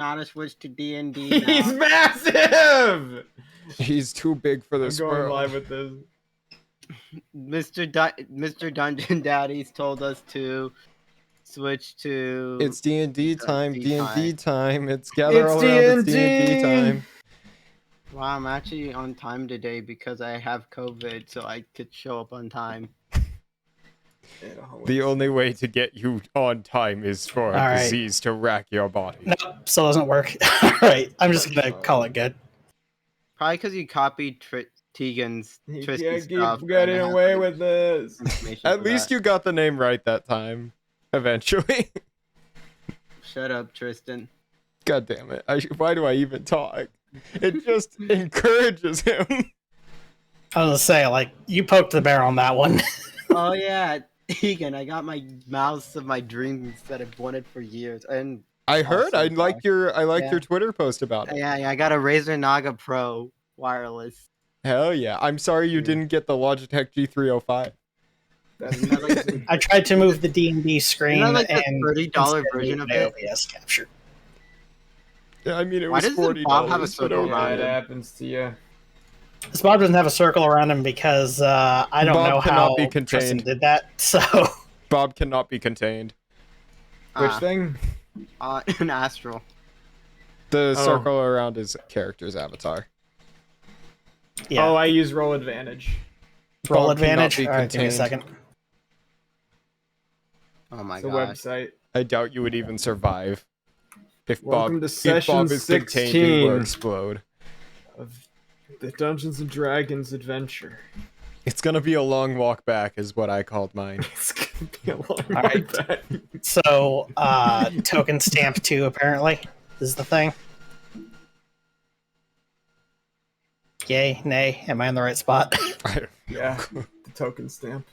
How to switch to D&D now. He's massive! He's too big for this I'm going world. live with this. Mr. Dungeon Daddy's told us to switch to... It's D&D time, D&D time. It's gather It's all around, it's D&D. D&D time. Wow, I'm actually on time today because I have COVID, so I could show up on time. The only way to get you on time is for a disease to rack your body. Nope, still doesn't work. Alright, I'm just gonna call it good. Probably because you copied Tegan's Tristan stuff. Keep getting away with this. At least you got the name right that time. Eventually. Shut up, Tristan. God damn it. Why do I even talk? It just encourages him. I was gonna say, like, you poked the bear on that one. Oh yeah, Tegan, I got my mouse of my dreams that I've wanted for years. And I heard. I liked your Twitter post about it. Yeah, I got a Razer Naga Pro wireless. Hell yeah. I'm sorry you didn't get the Logitech G305. I tried to move the D&D screen Isn't that like and the $30 version of it? OBS capture. Yeah, I mean, it Why was doesn't $40. Bob have a circle Yeah, around it him? happens to you. This Bob doesn't have a circle around him because I don't Bob know cannot how be contained. Tristan did that. So Bob cannot be contained. Which thing? An astral. The circle around his character's avatar. yeah, Oh, I use roll advantage. roll Bob cannot advantage. be All right, give me a contained. second. Oh my It's a god. website. I doubt you would even survive. If Welcome Bob, to if session Bob is contained, he will 16. explode. Of the Dungeons and Dragons adventure. It's gonna be a long walk back, is what I called mine. It's gonna be a long All right. walk back. So token stamp 2 apparently is the thing. Yay, nay, am I in the right spot? Yeah, the token stamp.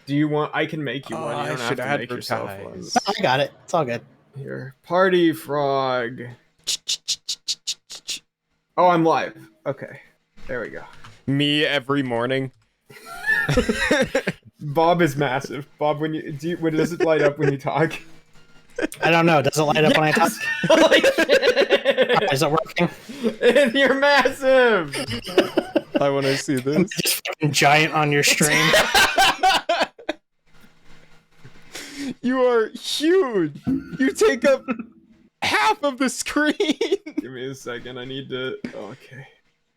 Do you want? I can make you one. You I don't have should to make yourself one. advertise. I got it. It's all good. Here, party frog. Oh, I'm live. Okay, there we go. Me every morning. Bob is massive. Bob, when does it light up when you talk? I don't know. Does it light up when I talk? Holy shit! Is it working? And you're massive. I want to see this. Just fucking giant on your stream. You are huge. You take up half of the screen. Give me a second. I need to. Oh, okay.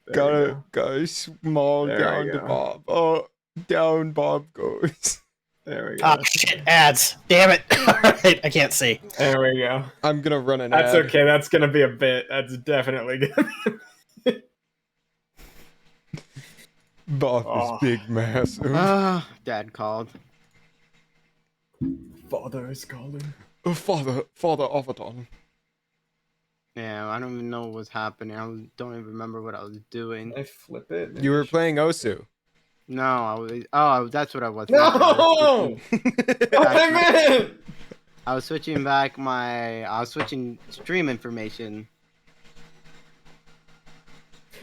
There we go. Go small There down we to go. Bob. Oh, down Bob goes. There we go. Oh shit! Ads. Damn it! All right, I can't see. There we go. I'm gonna run an That's ad. okay. That's gonna be a bit. That's definitely gonna be. Bob Oh. is big, massive. Dad called. Father is calling. Father Avedon. Yeah, I don't even know what was happening. Don't even remember what I was doing. Can I flip it? Maybe You I were should- playing Osu. No, I was. Oh, that's what I was. No! I meant. I was switching back my. I was switching stream information.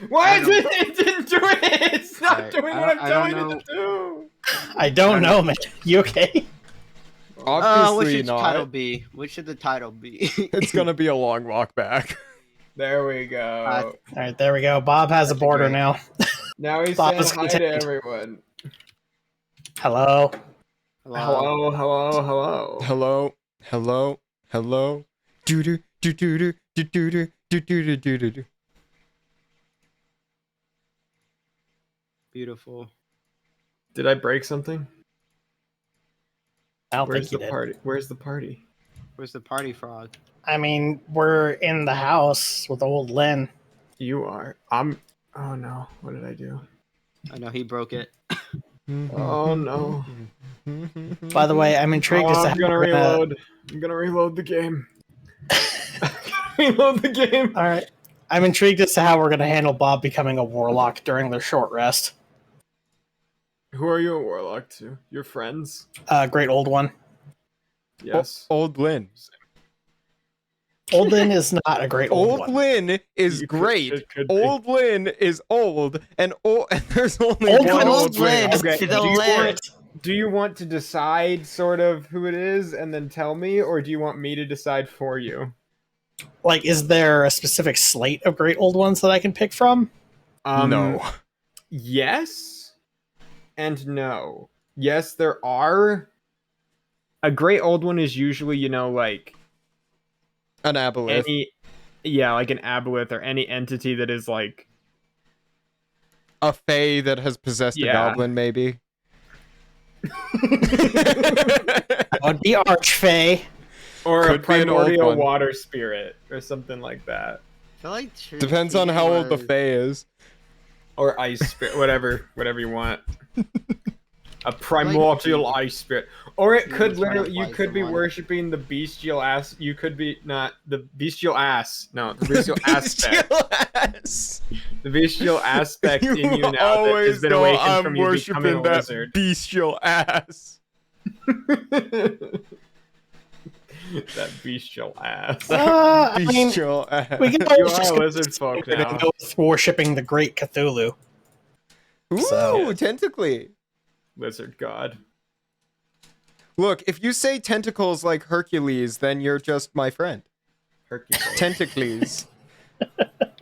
Why I don't- it didn't do it? It's not Right. doing I what I'm don't telling know. it to do. I don't know, man. You okay? What Obviously should the title not. be? What should the title be? It's gonna be a long walk back. There we go. All right, there we go. Bob has a border great. now. Now he's Bob saying is hi to contained. everyone. Hello. Hello, hello, hello. Hello, hello, hello. Do do do do do do do do do do do do. Beautiful. Did I break something? I don't Where's think you the did. party? Where's the party? Where's the party frog? I mean, we're in the house with old Lynn. You are. I'm. Oh no! What did I do? I know he broke it. Oh no! By the way, I'm intrigued as to I'm how gonna we're gonna- reload. I'm gonna reload the game. Reload the game. All right. I'm intrigued as to how we're going to handle Bob becoming a warlock during their short rest. Who are you a warlock to? Your friends? Great old one. Yes. Old Lynn. Old Lynn is not a great old Old one. Lynn is You could- great. it could be. Old Lynn is old, and there's only Old one Lynn is old Lynn. great. Okay, She's do a you Lynn. want- Do you want to decide sort of who it is and then tell me, or do you want me to decide for you? Like, is there a specific slate of great old ones that I can pick from? No. Yes and no. Yes, there are. A great old one is usually, like An aboleth. like an aboleth or any entity that is like A fae that has possessed a Yeah. goblin, maybe. That would be Archfey. or Could a be an old primordial one. water spirit or something like that. I feel like Depends on how old the was- fae is. Or ice spirit, whatever you want. A primordial ice spirit. Or it Yeah, could it's trying to literally, you fight could be someone. worshipping the bestial ass. You could be not the bestial ass. No, the bestial aspect. The bestial aspect in you now that has always been know awakened I'm from you becoming a worshiping that wizard. bestial ass. That bestial ass. I mean, Bestial ass. we can You always are just a go lizard folk and now. go with worshipping the great Cthulhu. Ooh, So- tentacly. Lizard god. Look, if you say tentacles like Hercules, then you're just my friend. Hercules. Tentacles.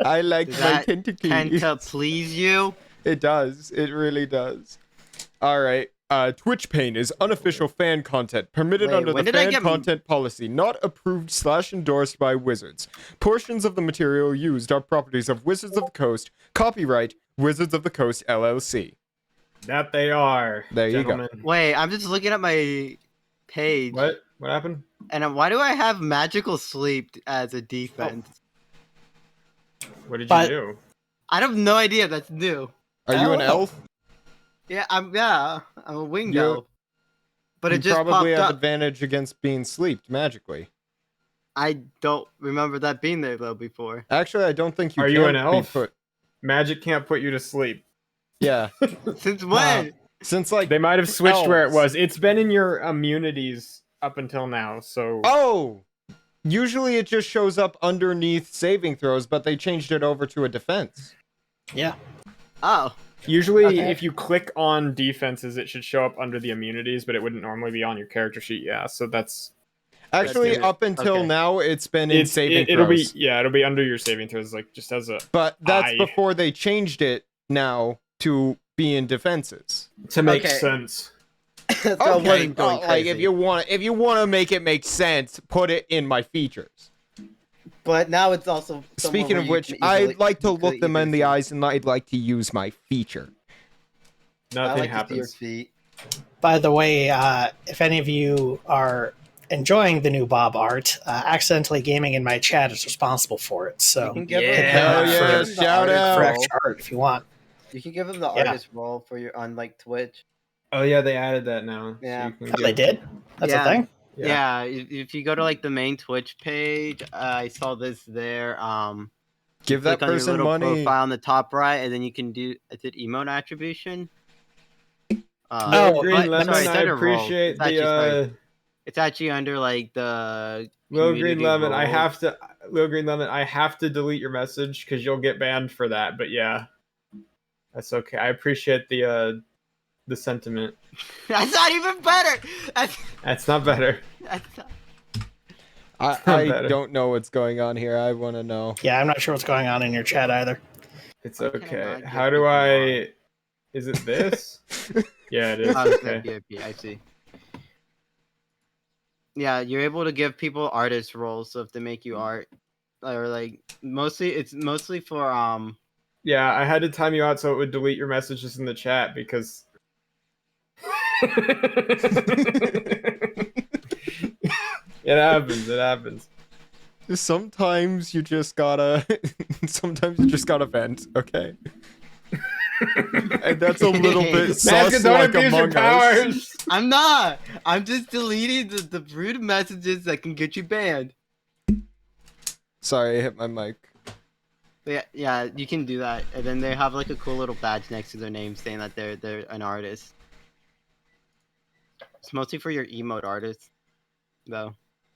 I like Does my that tentacles. tend to please you? It does. It really does. All right. Twitchpaign is unofficial fan content permitted Wait, under when the did I fan get- content policy, not approved / endorsed by Wizards. Portions of the material used are properties of Wizards of the Coast. Copyright Wizards of the Coast LLC. That they are. There you go. gentlemen. Wait, I'm just looking at my page. What? What happened? And why do I have magical sleep as a defense? What did you But- do? I have no idea. That's new. Are you an elf? Yeah, I'm a winged You- elf. But you it just probably popped have up. advantage against being sleeped magically. I don't remember that being there though before. Actually, I don't think you Are can you an be elf? put. Magic can't put you to sleep. Yeah, Since when? since like They might have switched where it elves. was. It's been in your immunities up until now, so Oh! Usually it just shows up underneath saving throws, but they changed it over to a defense. Yeah. Oh, usually Okay. if you click on defenses, it should show up under the immunities, but it wouldn't normally be on your character sheet. Yeah, so that's Actually, different. up until Okay. now, it's been in saving it'll be throws. it'll be under your saving throws, like just as a But that's I- before they changed it now to be in defenses. to make Okay. sense. so I wasn't going like crazy. if you want to make it make sense, put it in my features. But now it's also. somewhere Speaking where of you which, can easily- I'd like to you could look them in easily the see. eyes and I'd like to use my feature. I Nothing like to see your happens. feet. By the way, if any of you are enjoying the new Bob art, accidentally gaming in my chat is responsible for it. You So can give Yeah. him Hell the yeah, artist shout out. for role. extra art if you want. You can give him the Yeah. artist role for your on like Twitch. Oh yeah, they added that now. Yeah. you can Oh, they give- did? That's Yeah. a thing? Yeah. If you go to like the main Twitch page, I saw this there. Give that Click on your person little money. profile on the top right, and then you can do emote attribution. Oh, Green but- Lemon, sorry, it's I under role. appreciate It's actually, the sorry. It's actually under like the Lil Green community Lemon. I role. have to Lil Green Lemon. I have to delete your message because you'll get banned for that. But yeah, that's okay. I appreciate the sentiment. That's not even better. That's not better. That's not... I better. don't know what's going on here. I want to know. Yeah, I'm not sure what's going on in your chat either. It's Why can I okay. not get How do people I? Is it this? Yeah, it is. Oh, it's Okay. VIP, I see. Yeah, you're able to give people artist roles, so if they make you art, or like it's mostly for Yeah, I had to time you out so it would delete your messages in the chat because. It happens. It happens. Sometimes you just gotta vent, okay? And that's a little bit sus Nazca, don't like abuse your Among Us. powers. I'm not. I'm just deleting the rude messages that can get you banned. Sorry, I hit my mic. Yeah, you can do that, and then they have like a cool little badge next to their name saying that they're an artist. It's mostly for your emote artists, though.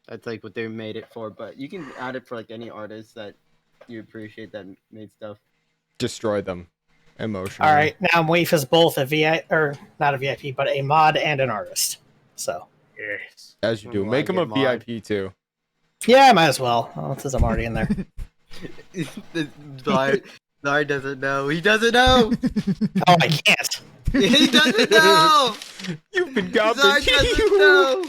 That's like what they made it for. But you can add it for like any artist that you appreciate that made stuff. Destroy them emotionally. All right, now Waif is both a VIP, or not a VIP, but a mod and an artist. So Yes. As you do. Well, Make I him a get mod. VIP too. Yeah, I might as well. Well, since I'm already in there. Czar doesn't know. He doesn't know. Oh, I can't. He doesn't know. You've been Czar gobbling. doesn't know.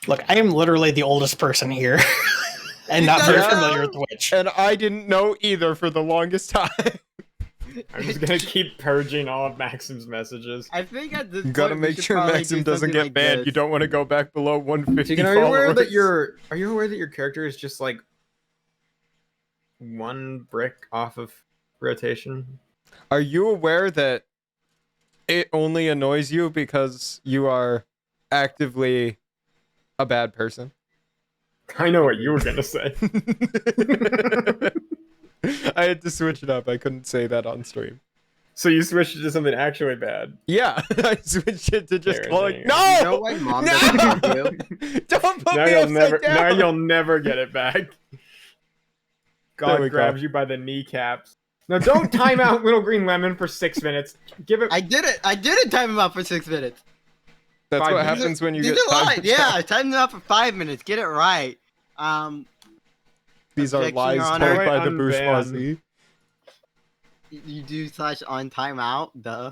Look, I am literally the oldest person here. And not very familiar with Twitch. And I didn't know either for the longest time. I'm just gonna keep purging all of Maxim's messages. I think at this You gotta point, we make should sure probably Maxim do doesn't something get like banned. this. You don't want to go back below 150 Tegan, are you aware that followers. are you aware that your character is just like one brick off of rotation? Are you aware that it only annoys you because you are actively a bad person? I know what you were gonna say. I had to switch it up. I couldn't say that on stream. So you switched it to something actually bad. Yeah, I switched it to just There, calling. there. No! You know why mom No! doesn't hear you? Don't put Now me you'll upside never down. now you'll never get it back. There we God go. grabs you by the kneecaps. No, don't time out Little Green Lemon for 6 minutes. Give it I did it. I didn't time him out for 6 minutes. That's 5 what minutes. happens when you These get are lies. timed Yeah, out. I timed him out for 5 minutes. Get it right. These are Objection, lies Your told Honor. by the Unbanned. bourgeoisie. You do / on timeout, duh.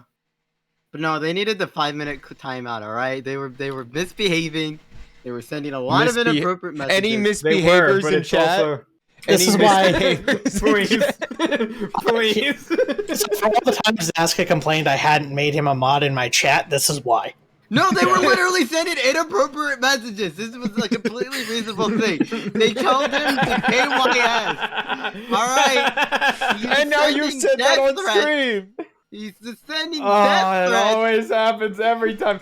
But no, they needed the 5-minute timeout. All right, they were misbehaving. They were sending a lot of Misbeha- inappropriate messages. Any They were, misbehaviors but in it's chat? also This Any is why- misbehaviors in please, chat? please. So for all the times Nazca complained I hadn't made him a mod in my chat, this is why. No, they were literally sending inappropriate messages. This was a completely reasonable thing. They told him to pay YS. All right. He's And now you sending said that death on threats. stream. He's just sending Oh, death it threats. always happens every time.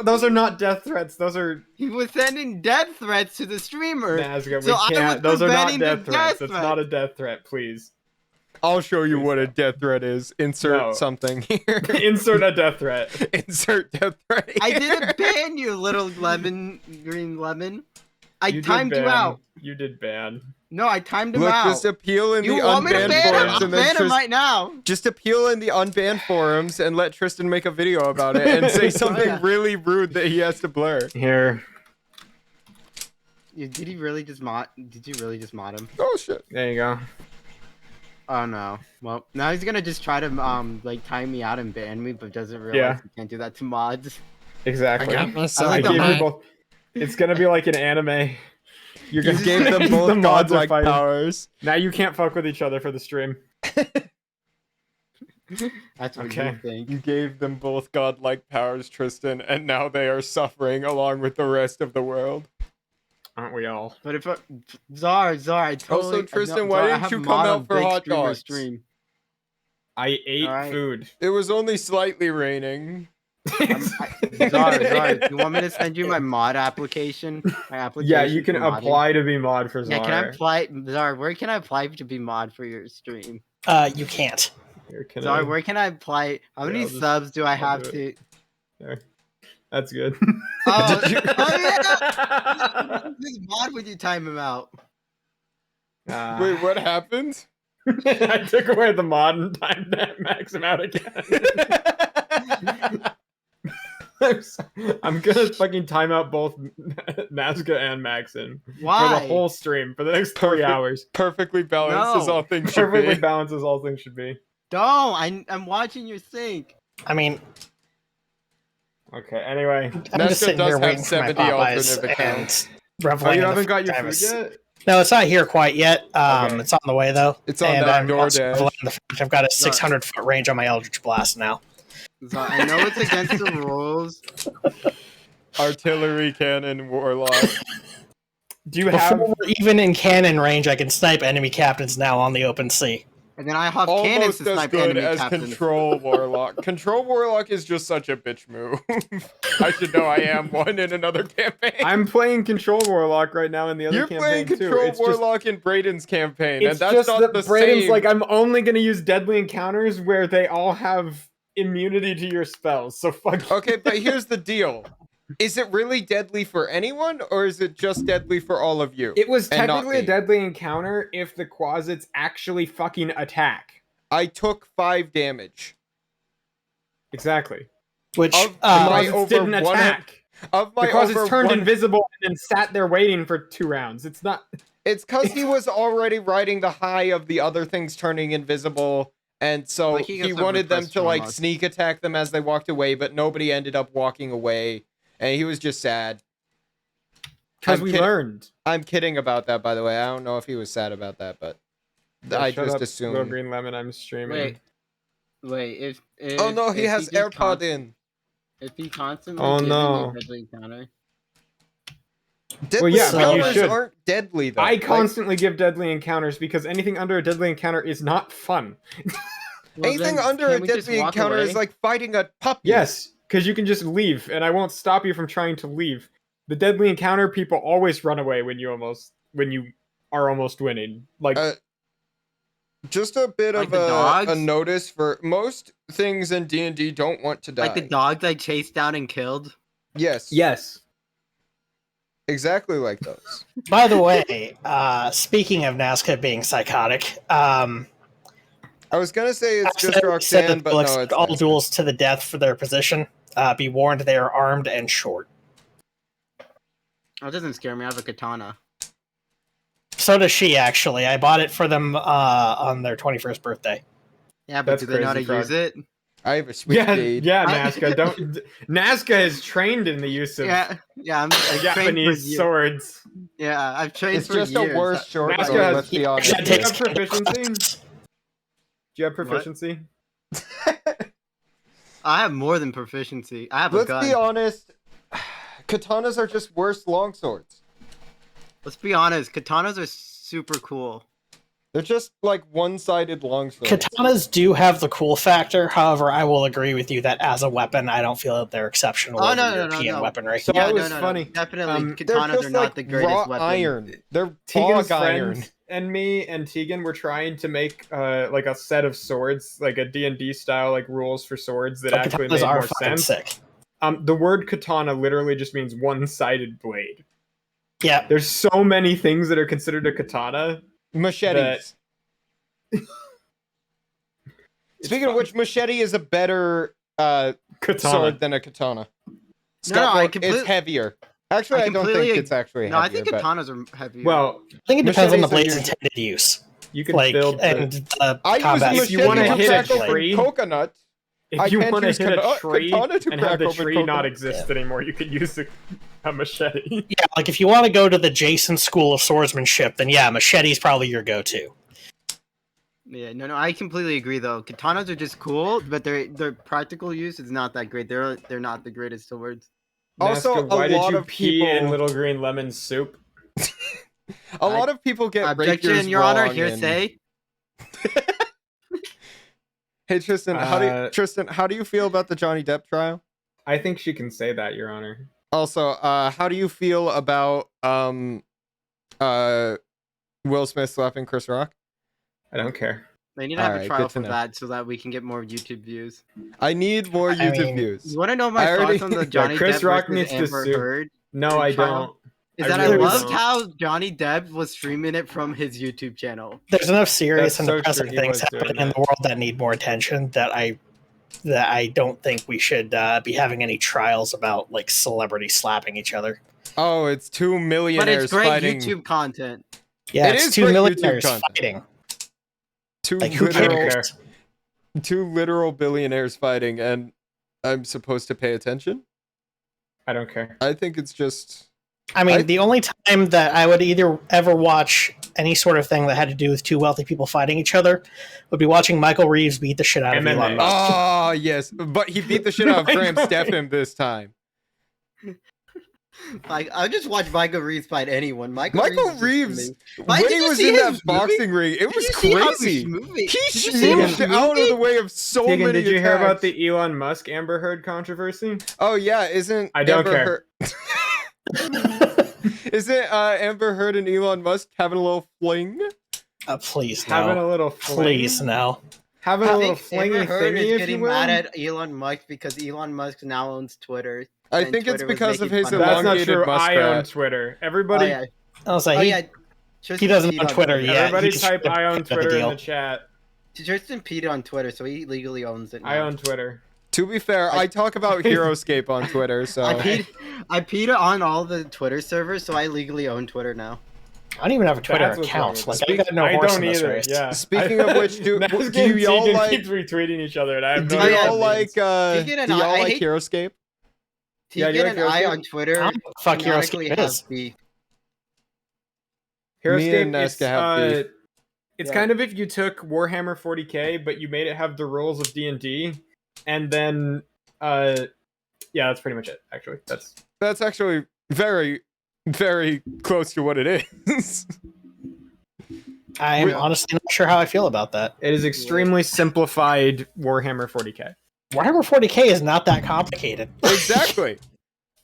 Those are not death threats. Those are He was sending death threats to the streamer. Nazca. So I We was can't. Those are not preventing the death threats. death That's threat. not a death threat. Please I'll show you what a death threat is. Insert No. something here. insert a death threat. Insert death threat here. I didn't ban you, little green lemon. I You did timed you ban. out. You did ban. No, I timed him Look, out. just appeal in You the want me to unbanned ban him? forums I'll and then ban him right now. just appeal in the unbanned forums and let Tristan make a video about it and say something yeah. really rude that he has to blur. Here. Did he really just mod? Did you really just mod him? Oh shit. There you go. Oh no. Well, now he's gonna just try to like time me out and ban me, but doesn't realize Yeah. he can't do that to mods. Exactly. I like gave the you both. It's gonna be like an anime. You're You gonna gave them the both mods are godlike fighting. powers. Now you can't fuck with each other for the stream. That's what Okay. you think. You gave them both godlike powers, Tristan, and now they are suffering along with the rest of the world. Aren't we all? But if Czar, I totally. Tristan, no, why Czar, I didn't have you mod come on out for Big hot Streamer dogs? Stream. I ate Alright. food. It was only slightly raining. Czar, do you want me to send you my mod application? My application. Yeah, you can for modding? apply to be mod for Czar. Yeah, can I apply, Czar? Where can I apply to be mod for your stream? You can't. Here, can Czar, I- where can I apply? How Yeah, many I'll just- subs do I I'll have do to? There. That's good. Oh, oh yeah! This mod when you time him out. Ah. Wait, what happened? I took away the mod and timed that Maxim out again. I'm gonna fucking time out both Nazca and Maxim for Why? the whole stream for the next 3 hours. Perfectly balanced as No. all things should Perfectly be. balanced as all things should be. Don't! I'm watching your sync. I mean, Okay. Anyway, I'm Nazca just sitting does here have waiting for my 70 Popeyes alternative accounts. and oh, reveling you in the haven't got your fact I food was- yet? No, it's not here quite yet. Okay. It's on the way though. It's on and that I'm also DoorDash. reveling in the fact I've got a 600-foot range on my Eldritch Blast now. So I know it's against the rules. Artillery cannon warlock. Do you have? Before we're even in cannon range, I can snipe enemy captains now on the open sea. And then I have cannons Almost to as snipe good enemy as captains. control warlock. Control warlock is just such a bitch move. I should know I am one in another campaign. I'm playing Control Warlock right now in the other You're campaign playing too. control It's just, warlock in Brayden's campaign, it's and that's just not that the Braden's same. like, I'm only gonna use deadly encounters where they all have immunity to your spells. So fuck. Okay, but here's the deal. Is it really deadly for anyone, or is it just deadly for all of you? It was And not technically a me. deadly encounter if the Quasits actually fucking attack. I took 5 damage. Exactly. Which Of The my Quasits over didn't 100 attack. Of my Because over it's turned one- invisible and then sat there waiting for 2 rounds. It's not. It's because he was already riding the high of the other things turning invisible, and so Like, he he gets wanted them repressed to like almost. sneak attack them as they walked away, but nobody ended up walking away, and he was just sad. Because I'm we kidding. learned. I'm kidding about that, by the way. I don't know if he was sad about that, but I Shut just up, assumed. Little Green Lemon, I'm streaming. Wait. If Oh no, he if has just AirPod in. If he constantly Oh, gives no. a deadly encounter, Deadly yeah, but you encounters should. aren't deadly though. I Like, constantly give deadly encounters because anything under a deadly encounter is not fun. well, anything then under a can't we just deadly walk encounter is away? like fighting a puppy. Yes, because you can just leave, and I won't stop you from trying to leave. The deadly encounter, people always run away when you are almost winning. Like Just a bit Like of the a dogs? notice for most things in D&D don't want to die. Like the dogs I chased down and killed. Yes. yes, Exactly like those. By the way, speaking of Nazca being psychotic, I was gonna say it's just said Roxanne, that but they'll no, accept it's all Nazca. duels to the death for their position. Be warned, they are armed and short. Oh, it doesn't scare me. I have a katana. So does she, actually. I bought it for them on their 21st birthday. Yeah, but That's do they know how to crazy, use it? I have a switchblade. yeah, I- Nazca. Don't Nazca is trained in the use of Yeah, I've trained for Japanese years. swords. Yeah, I've trained It's for just years. a worse short Nazca sword, has- let's be honest. That Do you takes have proficiency? Do you have proficiency? I have more than proficiency. I have a Let's gun. be honest. Katanas are just worse longswords. Let's be honest. Katanas are super cool. They're just like one-sided longswords. Katanas do have the cool factor. However, I will agree with you that as a weapon, I don't feel that they're exceptional Oh, over no, European weaponry. So Yeah, it was no. funny. Definitely, They're katanas just are not like the greatest raw weapon. iron. They're Tegan's fog iron. friend and me and Tegan were trying to make like a set of swords, like a D&D style like rules for swords that But actually katanas made are more fucking sense. sick. The word katana literally just means one-sided blade. Yeah, There's so many things that are considered a katana. Machetes. Speaking of which, machete is a better katana. sword than a katana. It's No, got I more- completely- it's heavier. Actually, I I don't completely think it's actually No, I heavier. think but katanas are heavier. Well, I think it depends on the Machetes are blade's usually- intended use. you can Like, build and the I use a combat. If machete you wanna to hit a crack open tree- coconut. I if you can't want to use hit a katana tree to and have crack the open tree not coconut. exist anymore, you could use a machete. Yeah, like if you want to go to the Jason School of Swordsmanship, then yeah, machete's probably your go-to. Yeah, no, I completely agree though. Katanas are just cool, but their practical use is not that great. They're not the greatest swords. Also, Nazca, why a did lot you of pee in people- Little Green Lemon soup? A lot of people get Objection, rapiers Your Honor. wrong and- Hearsay. Hey Tristan, how do you feel about the Johnny Depp trial? I think she can say that, Your Honor. Also, how do you feel about Will Smith slapping Chris Rock? I don't care. They need to have Alright, a good trial to for know. that so that we can get more YouTube views. I need more YouTube mean, views. You want to know my I already- thoughts on the Yeah, Johnny Chris Depp Rock versus needs to Amber sue. Heard? No, I trial? don't. Is I that really I loved don't. how Johnny Depp was streaming it from his YouTube channel. There's enough serious That's and so depressing true, he things was doing happening in that. the world that need more attention that I don't think we should be having any trials about like celebrities slapping each other. Oh, it's two But millionaires it's great fighting. YouTube content. Yeah, It it's is two great millionaires YouTube content. fighting. Two Like, who literal, cares? two literal billionaires fighting, and I'm supposed to pay attention. I don't care. I think it's just. I mean, I- the only time that I would ever watch any sort of thing that had to do with two wealthy people fighting each other would be watching Michael Reeves beat the shit out of MMA. Elon Musk. Oh yes, but he beat the shit out of Graham Stephan this time. Like I just watch Michael Reeves fight anyone. Michael Reeves, Reeves when Did he you was see in that his boxing ring, it Did was you see how crazy. movie? He Did you see him smashed out of movie? the way of so Tegan, many did you hear about attacks. the Elon Musk Amber Heard controversy? Oh yeah, isn't I don't Amber care. Heard... Isn't Amber Heard and Elon Musk having a little fling? Please Having no. a little fling? Please no. Having a I little think Amber flingy Heard thingy, is if you getting will? mad at Elon Musk because Elon Musk now owns Twitter. I And think it's Twitter was because of making his fun of That's not elongated true. I own muskrat. Twitter. Oh Everybody, yeah, I was like, oh he, yeah. he Tristan doesn't peed own on Twitter yet. everybody He just type I own did the Twitter in deal. the chat. Tristan peed on Twitter, so he legally owns it. Now. I own Twitter. To be fair, I talk about HeroScape on Twitter, so I peed on all the Twitter servers, so I legally own Twitter now. I don't even have a Twitter That's what's wrong account. with Like, it. I got no I horse don't in this either. race. Yeah. Speaking of which, do y'all Tegan like keeps retweeting each other? And I have do no idea y'all what it like means. Tegan and do y'all I like hate- HeroScape? Yeah, Tegan do you like and I HeroScape? on Twitter I don't know what the fuck canonically HeroScape have is. beef. Me and HeroScape, Nesca have beef. it's Yeah. kind of if you took Warhammer 40k, but you made it have the rules of D&D, and then yeah, that's pretty much it. Actually, That's actually very, very close to what it is. I am Yeah. honestly not sure how I feel about that. it is extremely simplified Warhammer 40k. Warhammer 40k is not that complicated. Exactly.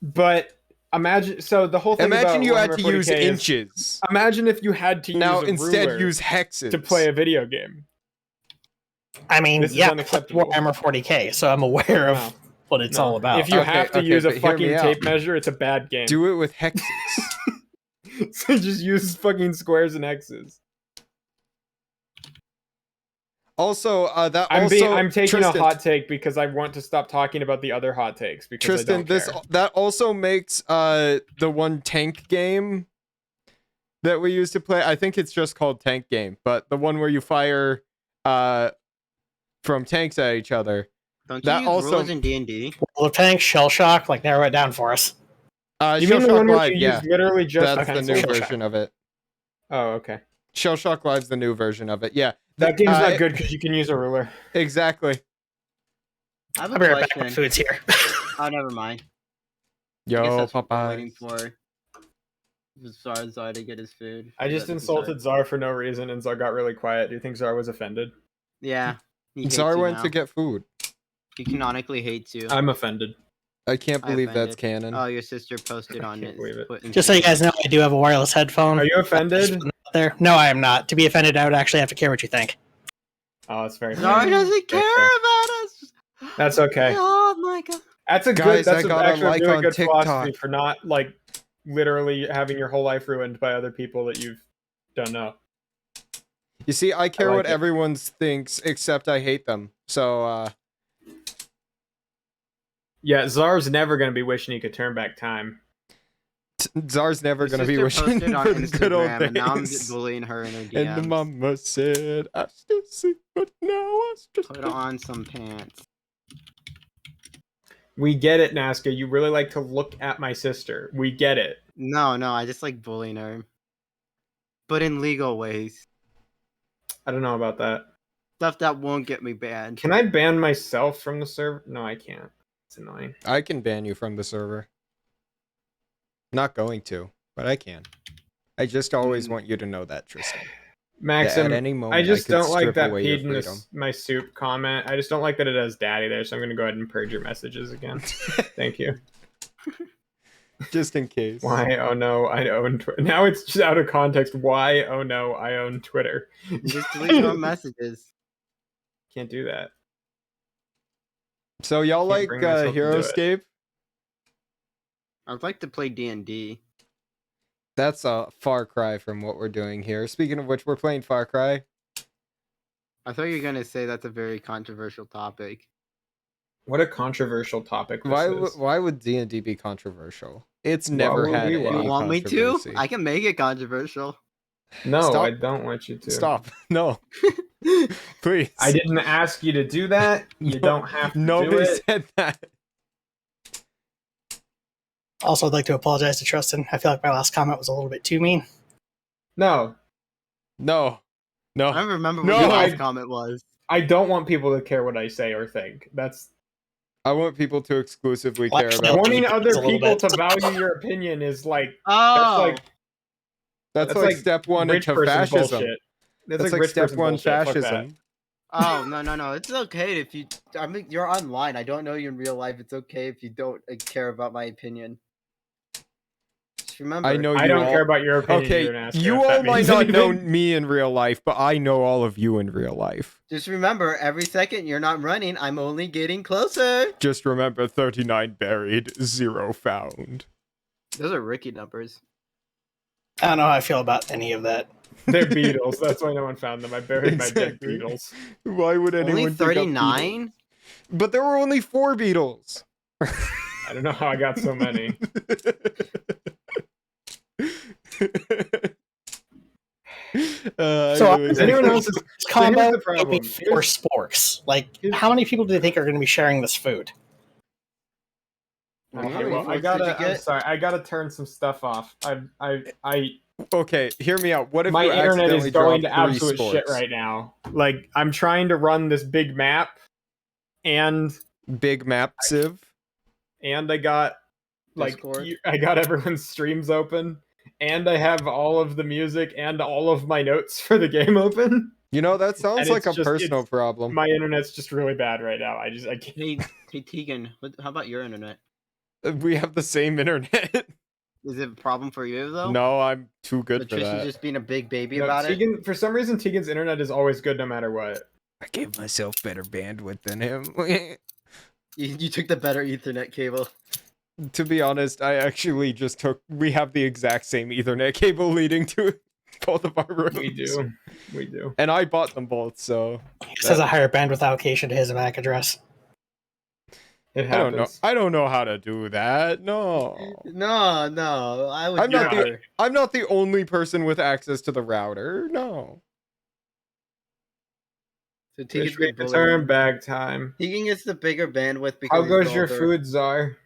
But imagine, so the whole thing Imagine about you had Warhammer to use 40K is- inches. imagine if you had to use Now a instead ruler use hexes to play a video game. I mean, This is yeah, unacceptable. Warhammer 40k, so I'm aware of No. what it's No. all about. If you Okay, have to okay, use a but hear me fucking out. tape measure, it's a bad game. Do it with hexes. So just use fucking squares and X's. Also, that I'm also taking Tristan, a hot take because I want to stop talking about the other hot takes because I Tristan, don't care. that also makes the one tank game that we used to play. I think it's just called Tank Game, but the one where you fire from tanks at each other. Don't you That use also- rules in D&D? World of Tanks, Shell Shock, like narrow it down for us. You Shell mean the Shock one where Live, you yeah, use literally just that's the pencil? new Shell Shock. version of it. Oh, okay. Shell Shock Live's the new version of it. Yeah, That game's Uh, not good because you can use a ruler. exactly. I have a I'll be right back. My question. food's here. Oh, never mind. I Yo, guess that's what we're Popeye. waiting for. Zar to get his food. I just insulted Czar for no reason and Czar got really quiet. Do you think Czar was offended? Yeah. He hates Czar you went now. to get food. He canonically hates you. I'm offended. I can't I believe that's offended. canon. Oh, your sister posted I on can't it. believe it. Just so you guys know, I do have a wireless headphone. Are you offended? There. No, I am not. To be offended, I would actually have to care what you think. Oh, that's very Zara fair. doesn't Very care fair. about us. That's okay. Oh my god. That's a Guys, good. That's I got a actually like a really on good TikTok. philosophy for not like literally having your whole life ruined by other people that you don't know. You see, I care like what it. everyone thinks, except I hate them. So, Yeah, Czar's never gonna be wishing he could turn back time. Czar's never Your going to be sister wishing posted on for the good old Instagram, and now I'm days. bullying her in her And DMs. the mama said, I still see, but now I just Put on some pants. We get it, Nazca. You really like to look at my sister. We get it. No, I just like bullying her. But in legal ways. I don't know about that. Stuff that won't get me banned. Can I ban myself from the server? No, I can't. It's annoying. I can ban you from the server. Not going to, but I can. I just always want you to know that, Tristan. That Maxim, at any moment, I just could don't like strip that away your peed in freedom. this, my soup comment. I just don't like that it has daddy there, so I'm going to go ahead and purge your messages again. Thank you. Just in case. Why? Oh no, I own Twitter. Now it's just out of context. Why? Oh no, I own Twitter. Just delete your messages. Can't do that. So y'all Can't like bring myself to do it. HeroScape? I'd like to play D&D. That's a far cry from what we're doing here. Speaking of which, we're playing Far Cry. I thought you were gonna say that's a very controversial topic. What a controversial topic this is. Why would D&D be controversial? It's Why never would had we any want? You want me to? controversy. I can make it controversial. No, Stop. I don't want you to. Stop. No. Please. I didn't ask you to do that. You No- don't have to do Nobody it. said that. Also, I'd like to apologize to Tristan. I feel like my last comment was a little bit too mean. No, No. I No. don't remember No, what your I- last comment was. I don't want people to care what I say or think. That's I want people to exclusively Well, care actually, about. wanting It's a other little people bit. to value your opinion is like Oh, That's that's like like step one rich into person fascism. bullshit. That's like like rich step person one bullshit. Fuck that. fascism. oh no. It's okay if you. I mean, you're online. I don't know you in real life. It's okay if you don't care about my opinion. Just remember. I know I you don't all. care about your opinion. Okay, either, Nascar, you if that all might means not know anything. me in real life, but I know all of you in real life. Just remember, every second you're not running, I'm only getting closer. Just remember 39 buried, 0 found. Those are Ricky numbers. I don't know how I feel about any of that. They're beetles. That's why no one found them. I buried my dead Exactly. beetles. Why would anyone Only dig up beetles? 39? But there were only 4 beetles. I don't know how I got so many. So really Is anyone think- else's This combo here's the gave problem. me 4 sporks. Like, how many people do you think are going to be sharing this food? How many Okay, well, forks did you I'm get? sorry. I gotta turn some stuff off. Okay, hear me out. What if My you internet accidentally is going to dropped 3 absolute shit sporks? right now. Like, I'm trying to run this big map, and Big map sieve. I got like Discord? I got everyone's streams open, and I have all of the music and all of my notes for the game open. You know, that sounds And like it's a personal problem. My internet's just really bad right now. I can't. Hey Tegan, how about your internet? We have the same internet. Is it a problem for you though? No, I'm too good for Patricia's that. just being a big baby No, about it. Tegan, for some reason, Tegan's internet is always good no matter what. I gave myself better bandwidth than him. You took the better Ethernet cable. To be honest, I actually just took. We have the exact same Ethernet cable leading to both of our rooms. We do. And I bought them both, so He says a higher bandwidth allocation to his MAC address. It I don't know. happens. I don't know how to do that. No. No, I would I'm not the- never. I'm not the only person with access to the router. No. So Tegan's Fish being bullied. return bag time. Tegan gets the bigger bandwidth because How he's goes your older. food, Czar?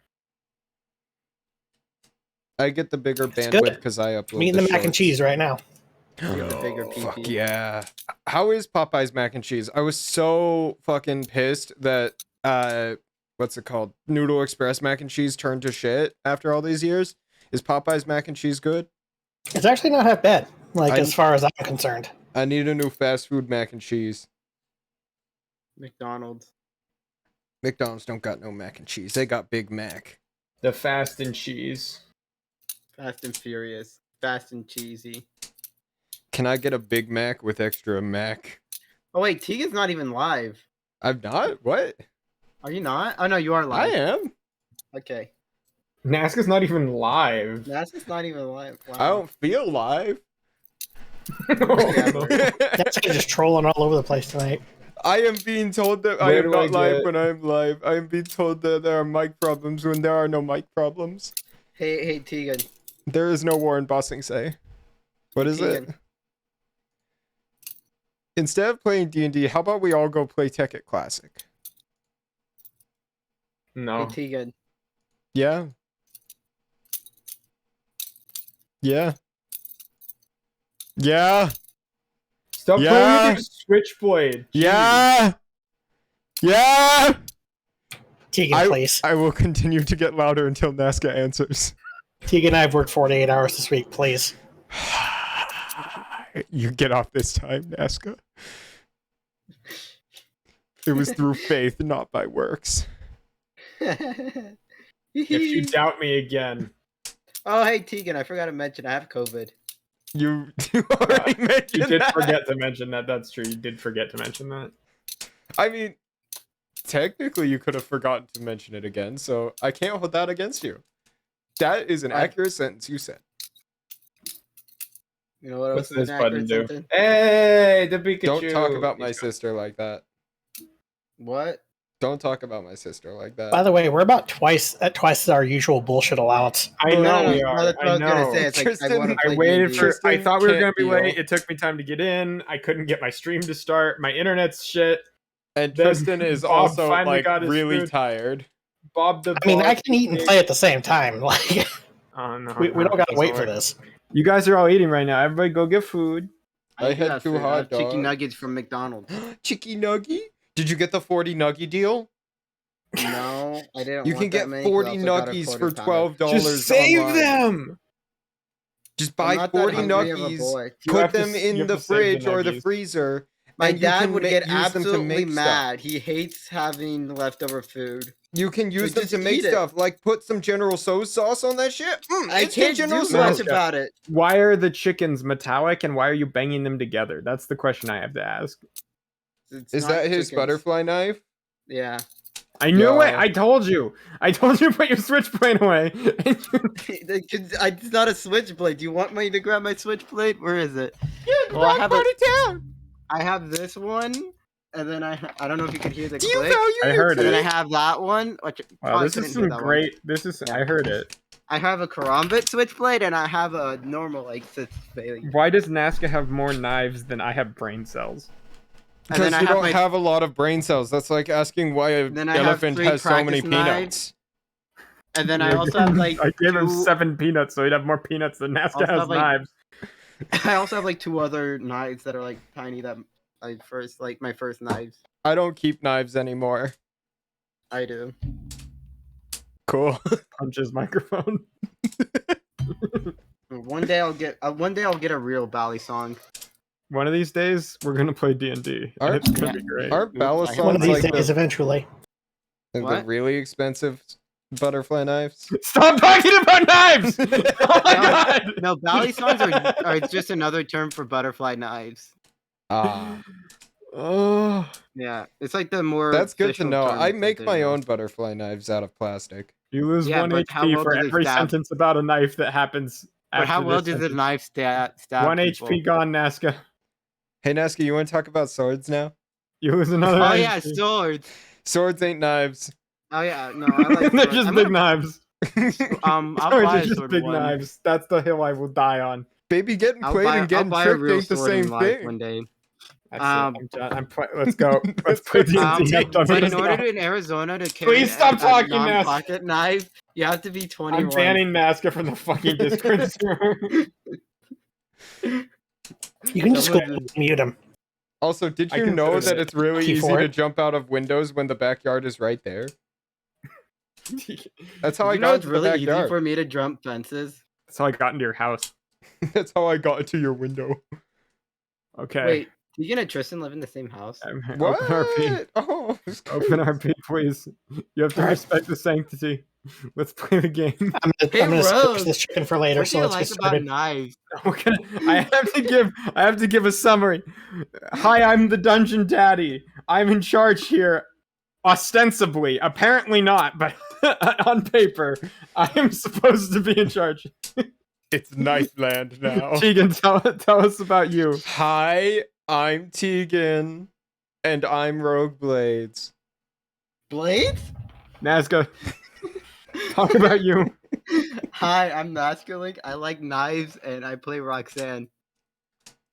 I get the bigger It's bandwidth good. because I upload I'm eating the mac and shorts. cheese right now. You get the bigger Oh, fuck PP. yeah. How is Popeye's mac and cheese? I was so fucking pissed that what's it called? Noodle Express mac and cheese turned to shit after all these years. Is Popeye's mac and cheese good? It's actually not half bad, like, I- as far as I'm concerned. I need a new fast food mac and cheese. McDonald's. McDonald's don't got no mac and cheese. They got Big Mac. The fast and cheese. Fast and Furious. Fast and cheesy. Can I get a Big Mac with extra mac? Oh wait, Tegan's not even live. I'm not? What? Are you not? Oh no, you are I live. am. Okay. Nazca's not even live. That's just not even live. Wow. I don't feel live. That's just trolling all over the place tonight. I am being told that I Where am do not I live get- when I am live. I am being told that there are mic problems when there are no mic problems. Hey Tegan. There is no war in Bossing Say. What is it? Tegan. Instead of playing D&D, how about we all go play Tekkit Classic? No. Hey Tegan. Yeah. Yeah. Yeah. Stop Yeah. playing with your Switchblade. Yeah. Yeah. Tegan, please. I will continue to get louder until Nazca answers. Tegan and I have worked 48 hours this week, please. You get off this time, Nazca. It was through faith, not by works. If you doubt me again. Oh hey Tegan, I forgot to mention I have COVID. You already mentioned You did that. forget to mention that. That's true. You did forget to mention that. I mean, technically, you could have forgotten to mention it again, so I can't hold that against you. That is an accurate sentence you said. You know what What's else is this an button accurate do? sentence? Hey, the Pikachu. Don't talk about my sister like that. What? Don't talk about my sister like that. By the way, we're about twice our usual bullshit allowance. I know we No, are. that's what I I was gonna know. say. It's like Tristan, I want to I play waited D&D. for. I Tristan thought we were gonna can't be deal. late. It took me time to get in. I couldn't get my stream to start. My internet's shit. And Then Tristan is Bob also finally like got his really food. tired. Bob the. I mean, I Bob can eat and play at the same time. Like, Oh no. we don't gotta doesn't wait for work. this. You guys are all eating right now. Everybody, go get food. I do had have 2 food. I hot have chicken dogs. nuggets from McDonald's. Chicky nuggy? Did you get the 40 nuggy deal? No, I didn't. You want can that get many 'cause 40 I also got a nuggies quarter for pounder. $12 Just save online. them. Just I'm buy not that 40 hungry of a nuggies, boy. You put have to them s- you in have the to save the fridge or the nuggies. freezer. My and you dad can would ma- get use them to absolutely make stuff. mad. He hates having leftover food. You can use them just to make eat it. stuff, like put some General Tso's sauce on that shit. I Instant can't General do Tso's. much sauce. about it. Why are the chickens metallic and why are you banging them together? That's the question I have to ask. It's Is not that his chickens. butterfly knife? Yeah. I knew Yo. it. I told you. I told you to put your Switchblade away. It's not a switchblade. Do you want me to grab my switchblade? Where is it? Yeah, Well, I have part of town. I have this one. and then I don't know if you could hear the Do you click. value I your heard And then I it. have that one, which Wow, probably this is couldn't hear some that great. This is. Yeah. I heard it. one. I have a karambit switchblade, and I have a normal like switchblade. Why does Nazca have more knives than I have brain cells? And Because then I you have don't my have a lot of brain cells. That's like asking why an Then I have elephant 3 has so many practice knives. peanuts. And then I also have like I gave him 2 7 peanuts, so he'd have more peanuts than Nazca Also has have, like- knives. I also have like 2 other knives that are like tiny that I first like my first knives. I don't keep knives anymore. I do. Cool. Punch his microphone. One day I'll get a real Bally song. One of these days, we're gonna play D&D. Are- It's gonna be great. Aren't ballad One songs One of these like days, the eventually. What? really expensive butterfly knives? Stop talking about knives! Oh my No. god! No, Bally songs are just another term for butterfly knives. Ah, Oh, Yeah, it's like the more. that's good to official know. term I that make they my know. own butterfly knives out of plastic. you lose Yeah, 1 but how HP well for do they every stab? sentence about a knife that happens. But how after well this does the sentence. knife stab 1 people? HP gone, Nazca. Hey, Neska, you want to talk about swords now? You lose another. Oh yeah, HP. swords. Swords ain't knives. Oh yeah, no, I like. They're swords. just I'm big gonna- knives. I'll Swords buy are a just sword big one. knives. That's the hill I will die on. Baby, getting I'll played buy, and I'll getting buy a tricked real ain't the sword in same life thing. one day. That's Um, it. Let's go. Let's play D&D. But in order to in Arizona to carry Please stop a talking, Nas. non-pocket knife, you have to be 21. I'm banning Nazca from the fucking Discord server. You can just go Someone- mute him. Also, did I you know considered that it. it's really Key easy for to it. jump out of windows when the backyard is right there? That's how I you know got it's into the really easy backyard. for me to jump fences. That's how I got into your house. That's how I got into your window. Okay. Wait, you and Tristan live in the same house? What? Open RP. Oh, Open RP, please. You have to Alright. respect the sanctity. Let's play the game. I'm Hey, gonna save Rose, this chicken for later, What do so you let's like get about started. knives? I have to give a summary. Hi, I'm the dungeon daddy. I'm in charge here. Ostensibly, apparently not, but on paper, I am supposed to be in charge. it's knife land now. Tegan, tell us about you. Hi, I'm Tegan, and I'm Rogue Blades. Blades? Nazca, talk about you. Hi, I'm Masculine. I like knives and I play Roxanne.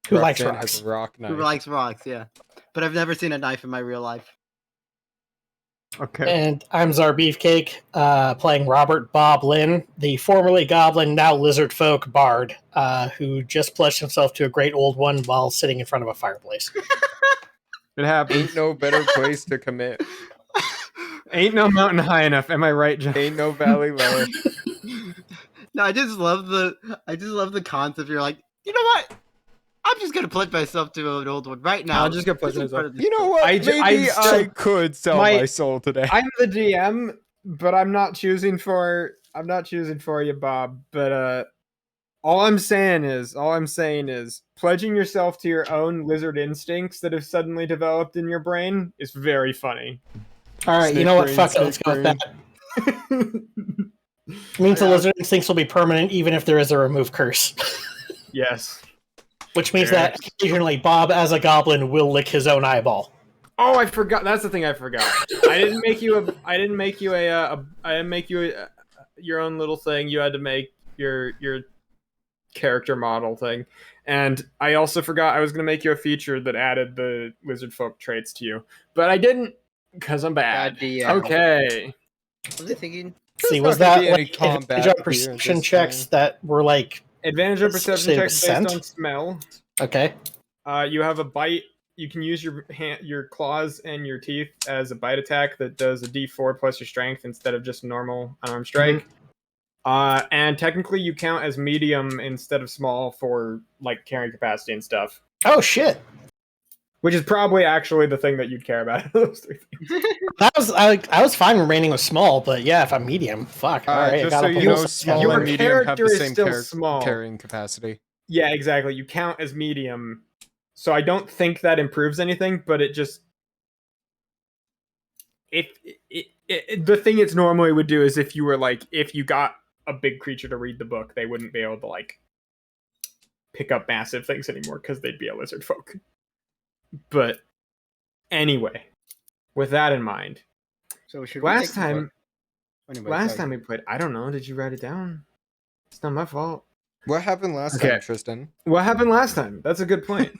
Who likes Roxanne rocks? has a rock knife. Who likes rocks, yeah. But I've never seen a knife in my real life. Okay. And I'm CzarBeefCake, playing Robert Bob Lynn, the formerly goblin, now lizard folk bard, who just pledged himself to a great old one while sitting in front of a fireplace. It happens. Ain't no better place to commit. Ain't no mountain high enough. Am I right, John? Ain't no valley low. No, I just love the concept. You're like, you know what? I'm just gonna pledge myself to an old one right now. I'll just get pledged in myself. front of this You know book. what? I ju- Maybe I'm still- I could sell my- my soul today. I'm the DM, but I'm not choosing for you, Bob. But all I'm saying is pledging yourself to your own lizard instincts that have suddenly developed in your brain is very funny. All right, you Snake know what? brain, Fuck it. Let's snake go with brain. that. It means the Yeah. lizard instincts will be permanent even if there is a remove curse. Yes. Which means that occasionally Bob, as a goblin, will lick his own eyeball. Oh, I forgot. That's the thing I forgot. I didn't make you your own little thing. You had to make your character model thing. And I also forgot I was going to make you a feature that added the lizard folk traits to you. But I didn't because I'm bad. Bad DM. Okay. What was I thinking? See, There's was not gonna that be any like combat advantage on here perception this checks time. that were like, Advantage on Let's perception say checks based scent? on smell. okay, You have a bite. You can use your claws and your teeth as a bite attack that does a D4 plus your strength instead of just normal unarmed strike. And technically, you count as medium instead of small for like carrying capacity and stuff, oh shit, which is probably actually the thing that you'd care about. Those three things. I was fine remaining with small, but yeah, if I'm medium, fuck. All right, I just gotta so you put know, this- small Your and medium have character the is same still small. carrying capacity. Yeah, exactly. You count as medium, so I don't think that improves anything. But it just the thing it's normally would do is if you got a big creature to read the book, they wouldn't be able to like pick up massive things anymore because they'd be a lizard folk. But Anyway, with that in mind, So should last we take some time, Anyway, last sorry. time we played, I don't know. Did you write it down? It's not my fault. What happened last Okay. time, Tristan? What happened last time? That's a good point.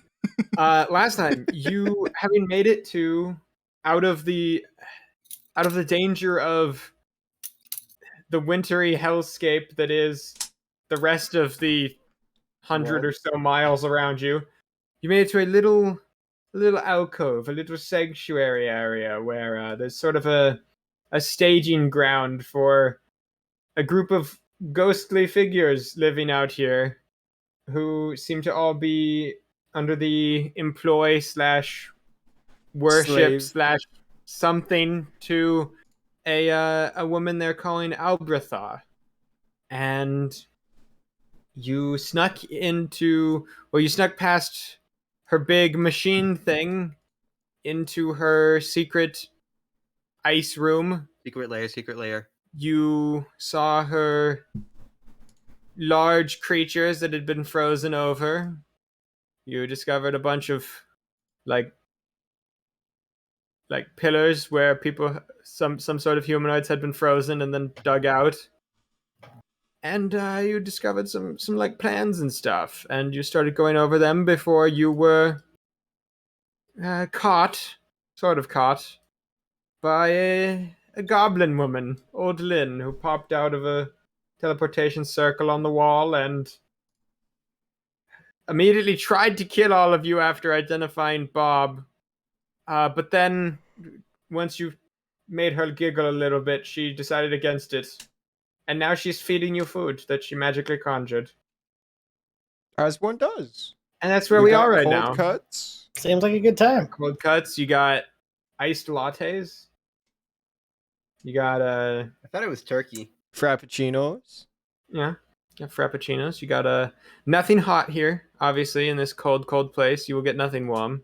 Last time, you having made it to out of the danger of the wintry hellscape that is the rest of the 100 or so miles around you, you made it to a little alcove, a little sanctuary area where there's sort of a staging ground for a group of ghostly figures living out here who seem to all be under the employ / worship Slave. / something to a woman they're calling Albretha. And you snuck past her big machine thing into her secret ice room. Secret layer. You saw her large creatures that had been frozen over. You discovered a bunch of like pillars where some sort of humanoids had been frozen and then dug out. And you discovered some like plans and stuff, and you started going over them before you were caught by a goblin woman, Old Lynn, who popped out of a teleportation circle on the wall and immediately tried to kill all of you after identifying Bob. But then, once you made her giggle a little bit, she decided against it. And now she's feeding you food that she magically conjured. As one does. And that's where we got are right cold now. Cuts. Seems like a good time. Cold cuts. You got iced lattes. You got I thought it was turkey. Frappuccinos. yeah, frappuccinos. You got nothing hot here. Obviously, in this cold place, you will get nothing warm.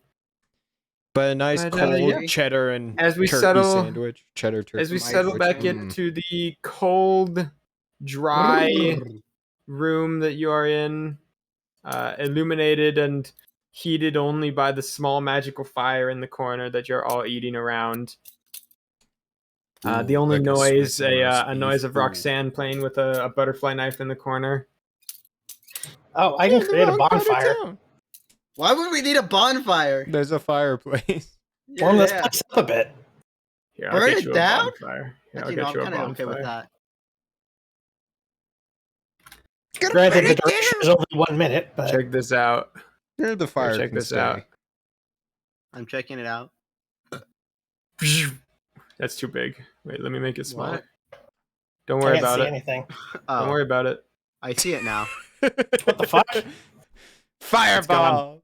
But a nice But, cold yeah. cheddar and As we turkey settle- sandwich. Cheddar turkey. As we Some settle ice back cream. into the cold, dry room that you are in, illuminated and heated only by the small magical fire in the corner that you're all eating around. The only like a noise, Swiss roast a noise beef. of Roxanne playing with a butterfly knife in the corner. Oh, I can create a bonfire. Why would we need a bonfire? There's a fireplace. Warm this place up a bit. Here, Burn I'll get it you down? a bonfire. Here, I'll Actually, get no, I'm you a kind of okay with bonfire. that. Granted, the duration is only 1 minute, but Check this out. Here the fire check can this stay. out. I'm checking it out. That's too big. Wait, let me make it smaller. What? Don't worry can't about see it. anything. Don't Oh, worry about it. I see it now. What the fuck? Fireball.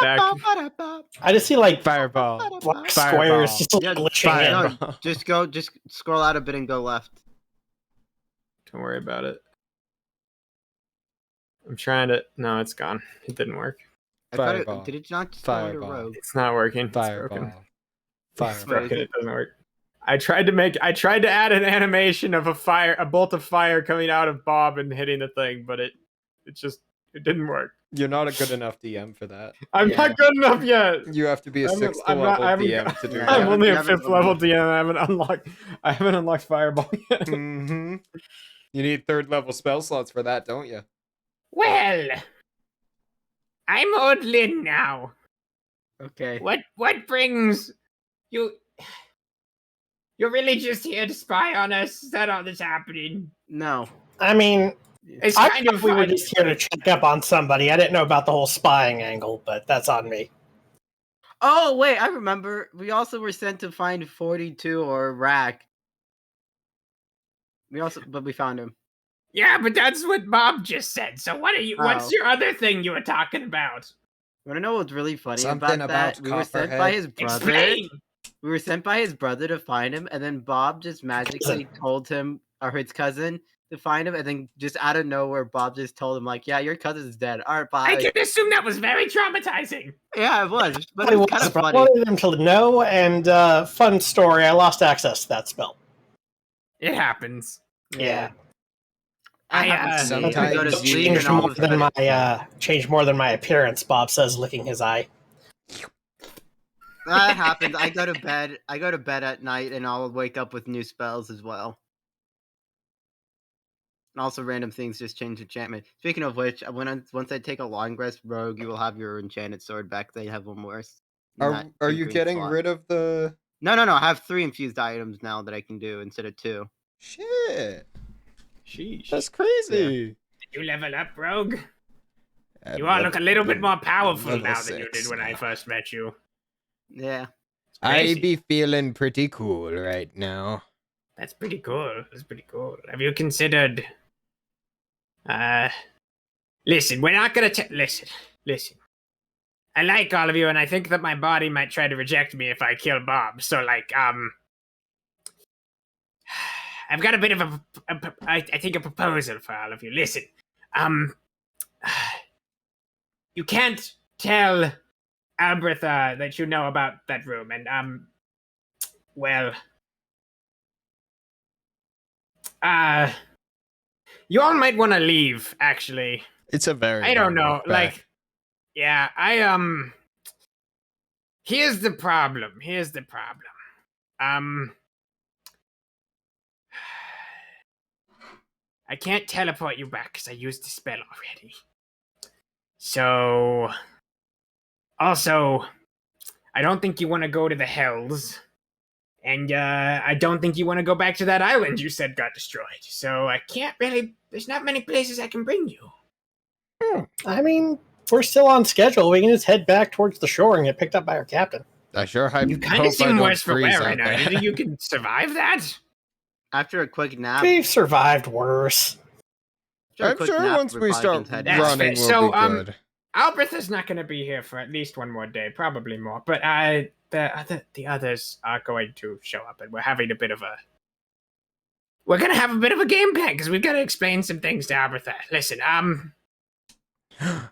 back. I just see like Fireball. black Fireball. squares just like Yeah, glitching in. No, just scroll out a bit and go left. Don't worry about it. I'm trying to. No, it's gone. It didn't work. I thought Fireball. did it not just go into Fireball. rogue? It's not working. It's broken. Fireball. It's Fireball. broken. It doesn't work. I tried to add an animation of a bolt of fire coming out of Bob and hitting the thing, but it didn't work. You're not a good enough DM for that. I'm not good enough yet. You have to be a I'm not- 6th I'm not- level I haven't- DM to do Yeah, I'm that. only you a haven't 5th level unlocked- DM. I haven't unlocked Fireball yet. Mm-hmm. You need 3rd level spell slots for that, don't you? Well, I'm Old Lynn now. Okay. What brings you? You're really just here to spy on us? Is that all that's happening? No. I mean, It's I kind thought of we were fun. just here to check up on somebody. I didn't know about the whole spying angle, but that's on me. Oh wait, I remember. We also were sent to find 42 or Rack. But we found him. Yeah, but that's what Bob just said. So what are you? What's Oh. your other thing you were talking about? You wanna know what's really funny Something about that? about We were sent by his brother. Explain. We were sent by his brother to find him, and then Bob just magically told him, or his cousin, to find him, and then just out of nowhere, Bob just told him, like, yeah, your cousin's dead. All right, bye. I can assume that was very traumatizing. Yeah, it was, but I it was kind of funny. wanted them to know, and fun story, I lost access to that spell. It happens. Yeah. I I, haven't seen it. I sometimes go to you sleep Changed and all more of a than sudden. my changed more than my appearance, Bob says, licking his eye. That happens. I go to bed at night, and I'll wake up with new spells as well. And also, random things just change enchantment. Speaking of which, once I take a long rest, Rogue, you will have your enchanted sword back. They have one worse. Are you getting rid of the? No. I have 3 infused items now that I can do instead of 2. Shit. Sheesh. That's crazy. Did you level up, Rogue? You all look a little bit more powerful now than you did when I first met you. Yeah. I be feeling pretty cool right now. That's pretty cool. Have you considered... Listen, we're not gonna... Listen. I like all of you, and I think that my body might try to reject me if I kill Bob. So, like, I've got a bit of I think a proposal for all of you. Listen, you can't tell Albretha that you know about that room, and, well... you all might want to leave, actually. It's a very. I don't know, long walk back. yeah, here's the problem. I can't teleport you back because I used the spell already. So, also, I don't think you want to go to the Hells. And, I don't think you want to go back to that island you said got destroyed. So I can't really... There's not many places I can bring you. I mean, we're still on schedule. We can just head back towards the shore and get picked up by our captain. I sure hope. You kind of seem worse for wear right now. You think you can survive that? After a quick nap... We've survived worse. I'm sure once we start running, we'll be good. Albretha's not going to be here for at least one more day, probably more. But the others are going to show up, and we're having a bit of a... We're going to have a bit of a game plan, because we've got to explain some things to Albretha. Listen,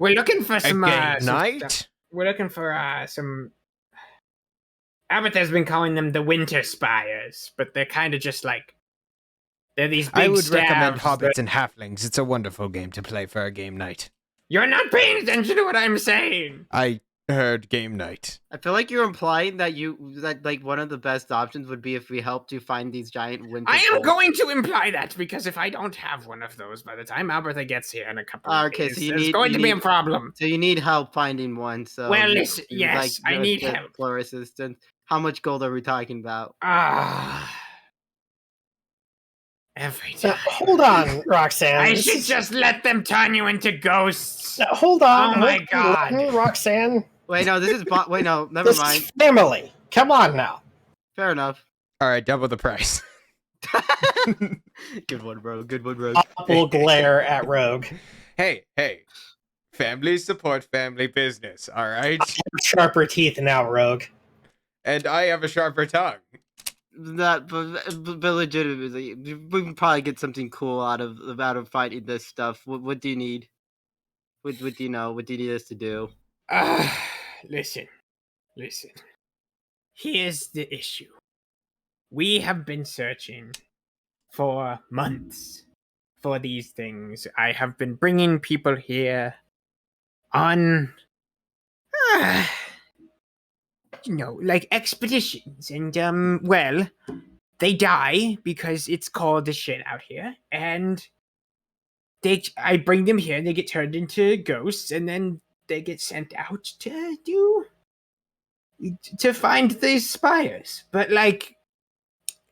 we're looking for some... night? We're looking for some... Albretha's been calling them the Winter Spires, but they're kind of just like... They're these big I would recommend stabs Hobbits and Halflings. It's a wonderful game to play for a game night. You're not paying attention to what I'm saying! I heard game night. I feel like you're implying that like one of the best options would be if we helped you find these giant winter... I am going to imply that, because if I don't have one of those by the time Albretha gets here in a couple of days, so there's going to be a problem. So you need help finding one, so... Well, listen, yes, I need help. Floor assistance. How much gold are we talking about? Every time. Hold on, Roxanne. I should just let them turn you into ghosts. Hold on. Oh my god. Roxanne. Wait, no, this is... Wait, no, never mind. Is family. Come on now. Fair enough. All right, double the price. Good one, bro. Good one, Rogue. We'll glare at Rogue. Hey. Families support family business, all right? I have sharper teeth now, Rogue. And I have a sharper tongue. But legitimately, we can probably get something cool out of fighting this stuff. What do you need? What do you know? What do you need us to do? Listen. Here's the issue. We have been searching for months for these things. I have been bringing people here on... like expeditions, and well, they die because it's cold as shit out here, and I bring them here and they get turned into ghosts, and then they get sent out to find these spires. But like,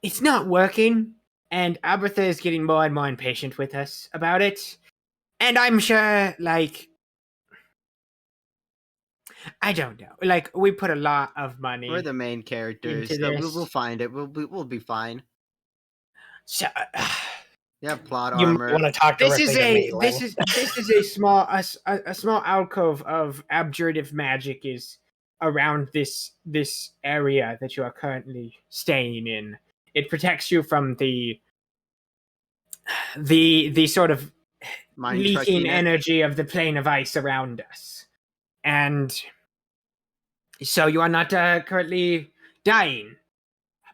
it's not working, and Albretha is getting more and more impatient with us about it, and I'm sure, like, I don't know. Like, we put a lot of money. We're the main characters, so we'll find it. We'll be fine. So, you have plot You armor. want to talk directly to me, this is a small alcove of abjurative magic is around this area that you are currently staying in. It protects you from the sort of leaking energy of the plane of ice around us. And so you are not currently dying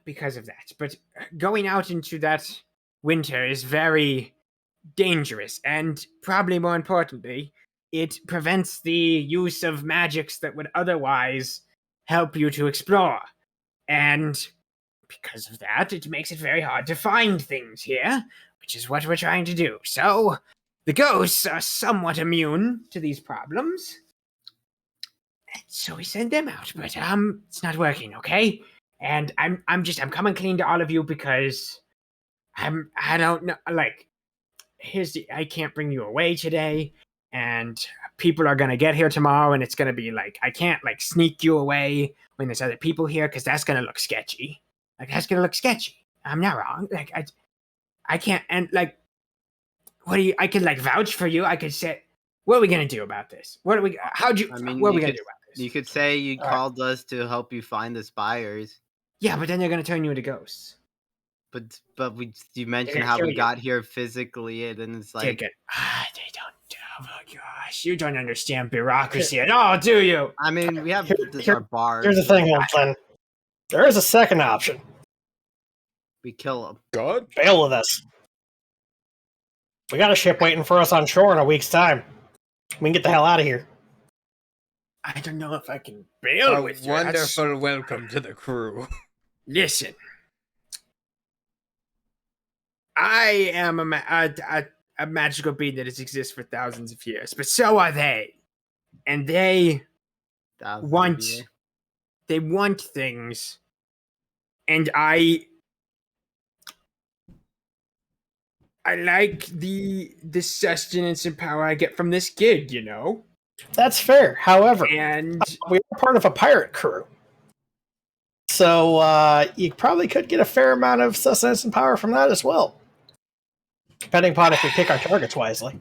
because of that. But going out into that winter is very dangerous. And probably more importantly, it prevents the use of magics that would otherwise help you to explore. And because of that, it makes it very hard to find things here, which is what we're trying to do. So, the ghosts are somewhat immune to these problems. And so we send them out, but it's not working, okay? And I'm coming clean to all of you because I don't know, like, I can't bring you away today, and people are gonna get here tomorrow, and it's gonna be like, I can't like sneak you away when there's other people here, because that's gonna look sketchy. Like, that's gonna look sketchy. I'm not wrong. Like, I can't, and like, I could like vouch for you. I could say, what are we gonna do about this? What are we, what are we gonna do about this? You could say you called us to help you find the spires. Yeah, but then they're gonna turn you into ghosts. But you mentioned how we got here physically, and then it's like they don't. Oh my gosh, you don't understand bureaucracy at all, do you? I mean, we have our bars. Here's the thing, Holden. There is a second option. We kill them. God, Bail with us. We got a ship waiting for us on shore in a week's time. We can get the hell out of here. I don't know if I can bail with you. Wonderful welcome to the crew. Listen. I am a magical being that has existed for thousands of years, but so are they, and they want things, and I like the sustenance and power I get from this gig, you know. That's fair. However, and we are part of a pirate crew, so you probably could get a fair amount of sustenance and power from that as well. Depending upon if we pick our targets wisely.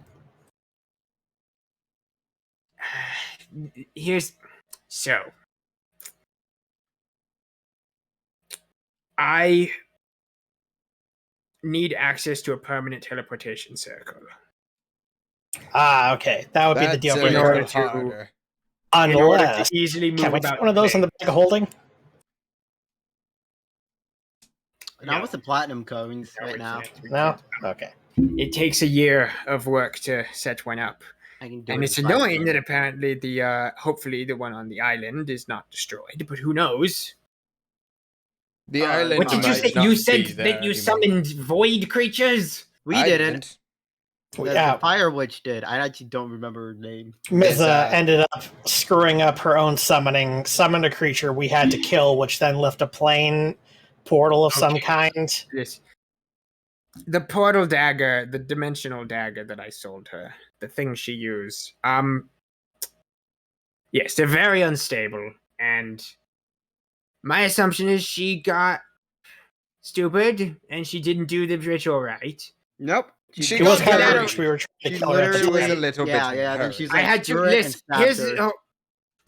I need access to a permanent teleportation circle. Ah, okay. That would be the deal breaker. In order to easily move can we about. get one of those in the bag of holding? Not with the platinum coins right now. No? Okay. It takes a year of work to set one up. And it's annoying that apparently hopefully the one on the island is not destroyed, but who knows? The island. What did you say? You said that you summoned void creatures? We didn't. The Fire Witch did. I actually don't remember her name. Miza ended up screwing up her own summoning, summoned a creature we had to kill, which then left a plane portal of some kind. Yes. The portal dagger, the dimensional dagger that I sold her, the thing she used. Yes, they're very unstable, and my assumption is she got stupid and she didn't do the ritual right. Nope. She was kind of we were trying to kill her. She was a little bit. Yeah. Then she's like, I had to listen. Oh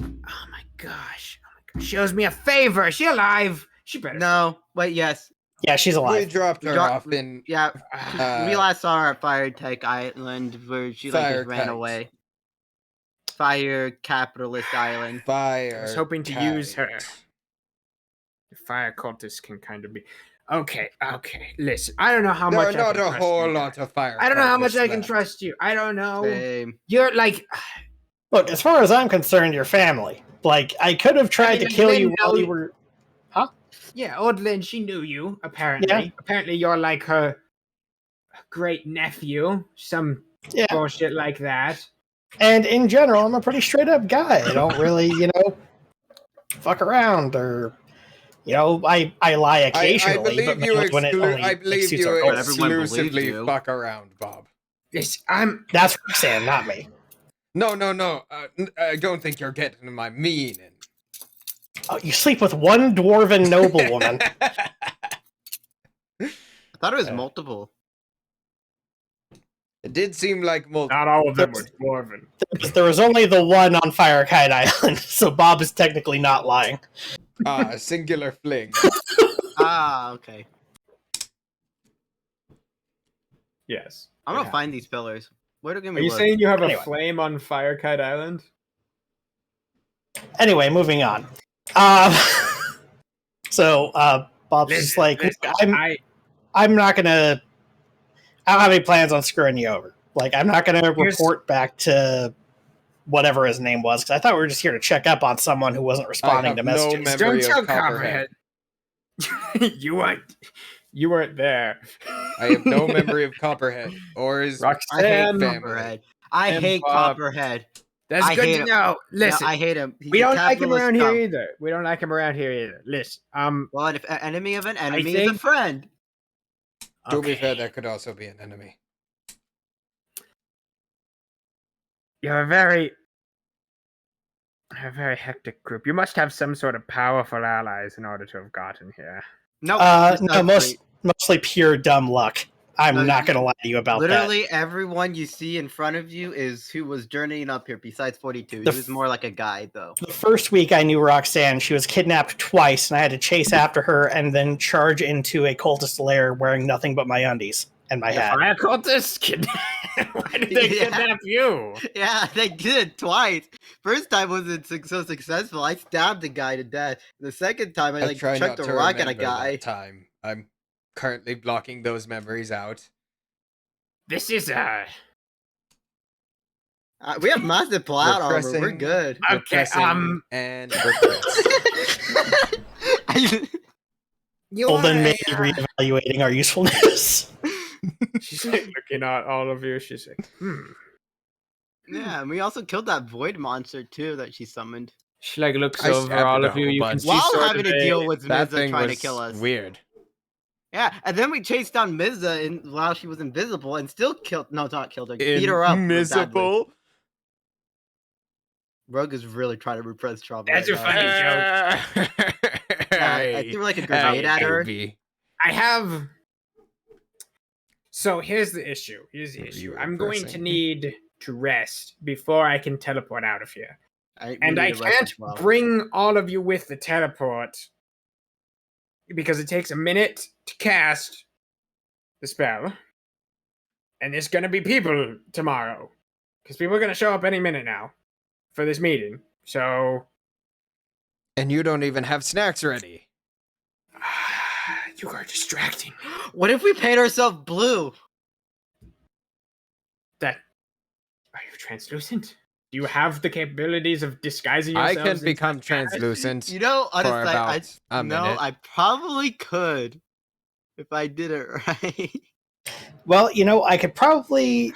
my gosh! She owes me a favor. Is she alive? She better. No. Wait. Yes. Yeah, she's alive. We dropped her off in. Yeah. We last saw her at Fire Tech Island, where she just ran away. Fire Capitalist Island. I was hoping to use her. The fire cultists can kind of be. Okay. Listen, I don't know how much. Not a whole lot of fire. I don't know how much I can trust you. I don't know. Same. You're like. Look, as far as I'm concerned, you're family. Like, I could have tried to kill you while you were. Huh? Yeah, old Lynn, she knew you, apparently. Yeah. Apparently you're like her great nephew. Some bullshit like that. And in general, I'm a pretty straight up guy. I don't really, fuck around or. I lie occasionally. I believe you exclusively fuck around, Bob. Yes, That's Roxanne, not me. No. I don't think you're getting my meaning. Oh, you sleep with one dwarven noblewoman. I thought it was multiple. It did seem like multiple. Not all of them were dwarven. There was only the one on Firekite Island, so Bob is technically not lying. Singular fling. Okay. Yes. I'm gonna find these pillars. Where do we Are you look? saying you have a flame on Firekite Island? Anyway, moving on. So Bob's just like, I'm not gonna. I don't have any plans on screwing you over. Like, I'm not gonna report back to whatever his name was, because I thought we were just here to check up on someone who wasn't responding to messages. No Don't memory tell of Copperhead. you weren't there. I have no memory of Copperhead or his I hate Roxanne. family. Copperhead. I And hate Bob. Copperhead. That's I good hate to him. know. Listen, No, I hate him. He's we a don't like him capitalist around here scum. either. We don't like him around here either. Listen, Well, if an enemy of an enemy is a think- friend. To be okay. fair, that could also be an enemy. You're a very hectic group. You must have some sort of powerful allies in order to have gotten here. Nope. No, mostly pure dumb luck. I'm No, not going to lie to you about that. Literally everyone you see in front of you is who was journeying up here besides 42. He was more like a guide, though. The first week I knew Roxanne, she was kidnapped twice, and I had to chase after her and then charge into a cultist lair wearing nothing but my undies and my hat. Fire cultists? Why did they Yeah. kidnap you? Yeah, they did twice. First time wasn't so successful. I stabbed the guy to death. The second time, I try not chucked a to rock at a remember guy. that time. I'm currently blocking those memories out. This is We have massive plot armor. We're Repressing. good. okay. Repressing and repress. You Golden are may be reevaluating our usefulness. She's like looking at all of you. She's like, Yeah, and we also killed that void monster too that she summoned. She like looks I over stabbed all it of a you. whole You can bunch. see While sort having of to deal with That Mizza thing trying to was kill us. weird. Yeah, and then we chased down Mizza while she was invisible and still killed. No, not killed her. Beat her up. badly. Invisible. Rogue is really trying to repress trouble. That's a funny joke. I threw like a grenade at her. I have. So here's the issue. You I'm going to repressing. need to rest before I can teleport out of here. And we I need to rest can't as well. bring all of you with the teleport because it takes a minute to cast the spell. And there's going to be people tomorrow because people are going to show up any minute now for this meeting. So And you don't even have snacks ready. you are distracting me. What if we paint ourselves blue? Are you translucent? Do you have the capabilities of disguising I yourselves? can become translucent. You know, honestly, For about a no, minute. I probably could if I did it right. Well, I could probably, If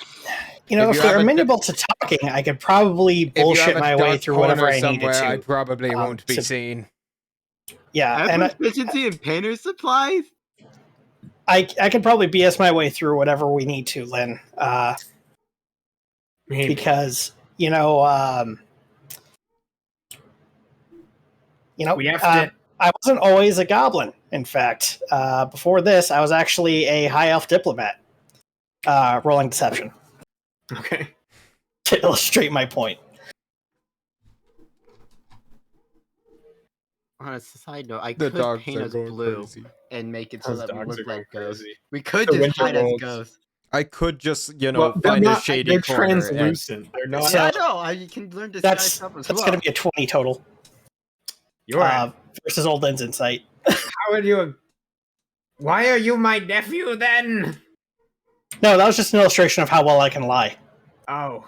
if you we're have a amenable to talking, I could probably If you bullshit have a my way dark through whatever corner I needed somewhere, I to. probably won't be so- seen. Yeah, I and have proficiency in painter supplies. I could probably BS my way through whatever we need to, Lynn. Maybe. Because We have to. I wasn't always a goblin. In fact, before this, I was actually a high elf diplomat. Rolling deception Okay. to illustrate my point. On a side note, I The could dogs paint are us going blue crazy. and make it so Those that we dogs look are going like ghosts. crazy. We could The just winter hide as wolves. ghosts. I could just, Well, they're find a not- shady they're corner. and- translucent. They're not. So- Yeah, I know. You can learn disguise That's stuff as that's well. going to be a 20 total You're. versus Old Lynn's insight. How are you? Why are you my nephew then? No, that was just an illustration of how well I can lie. Oh.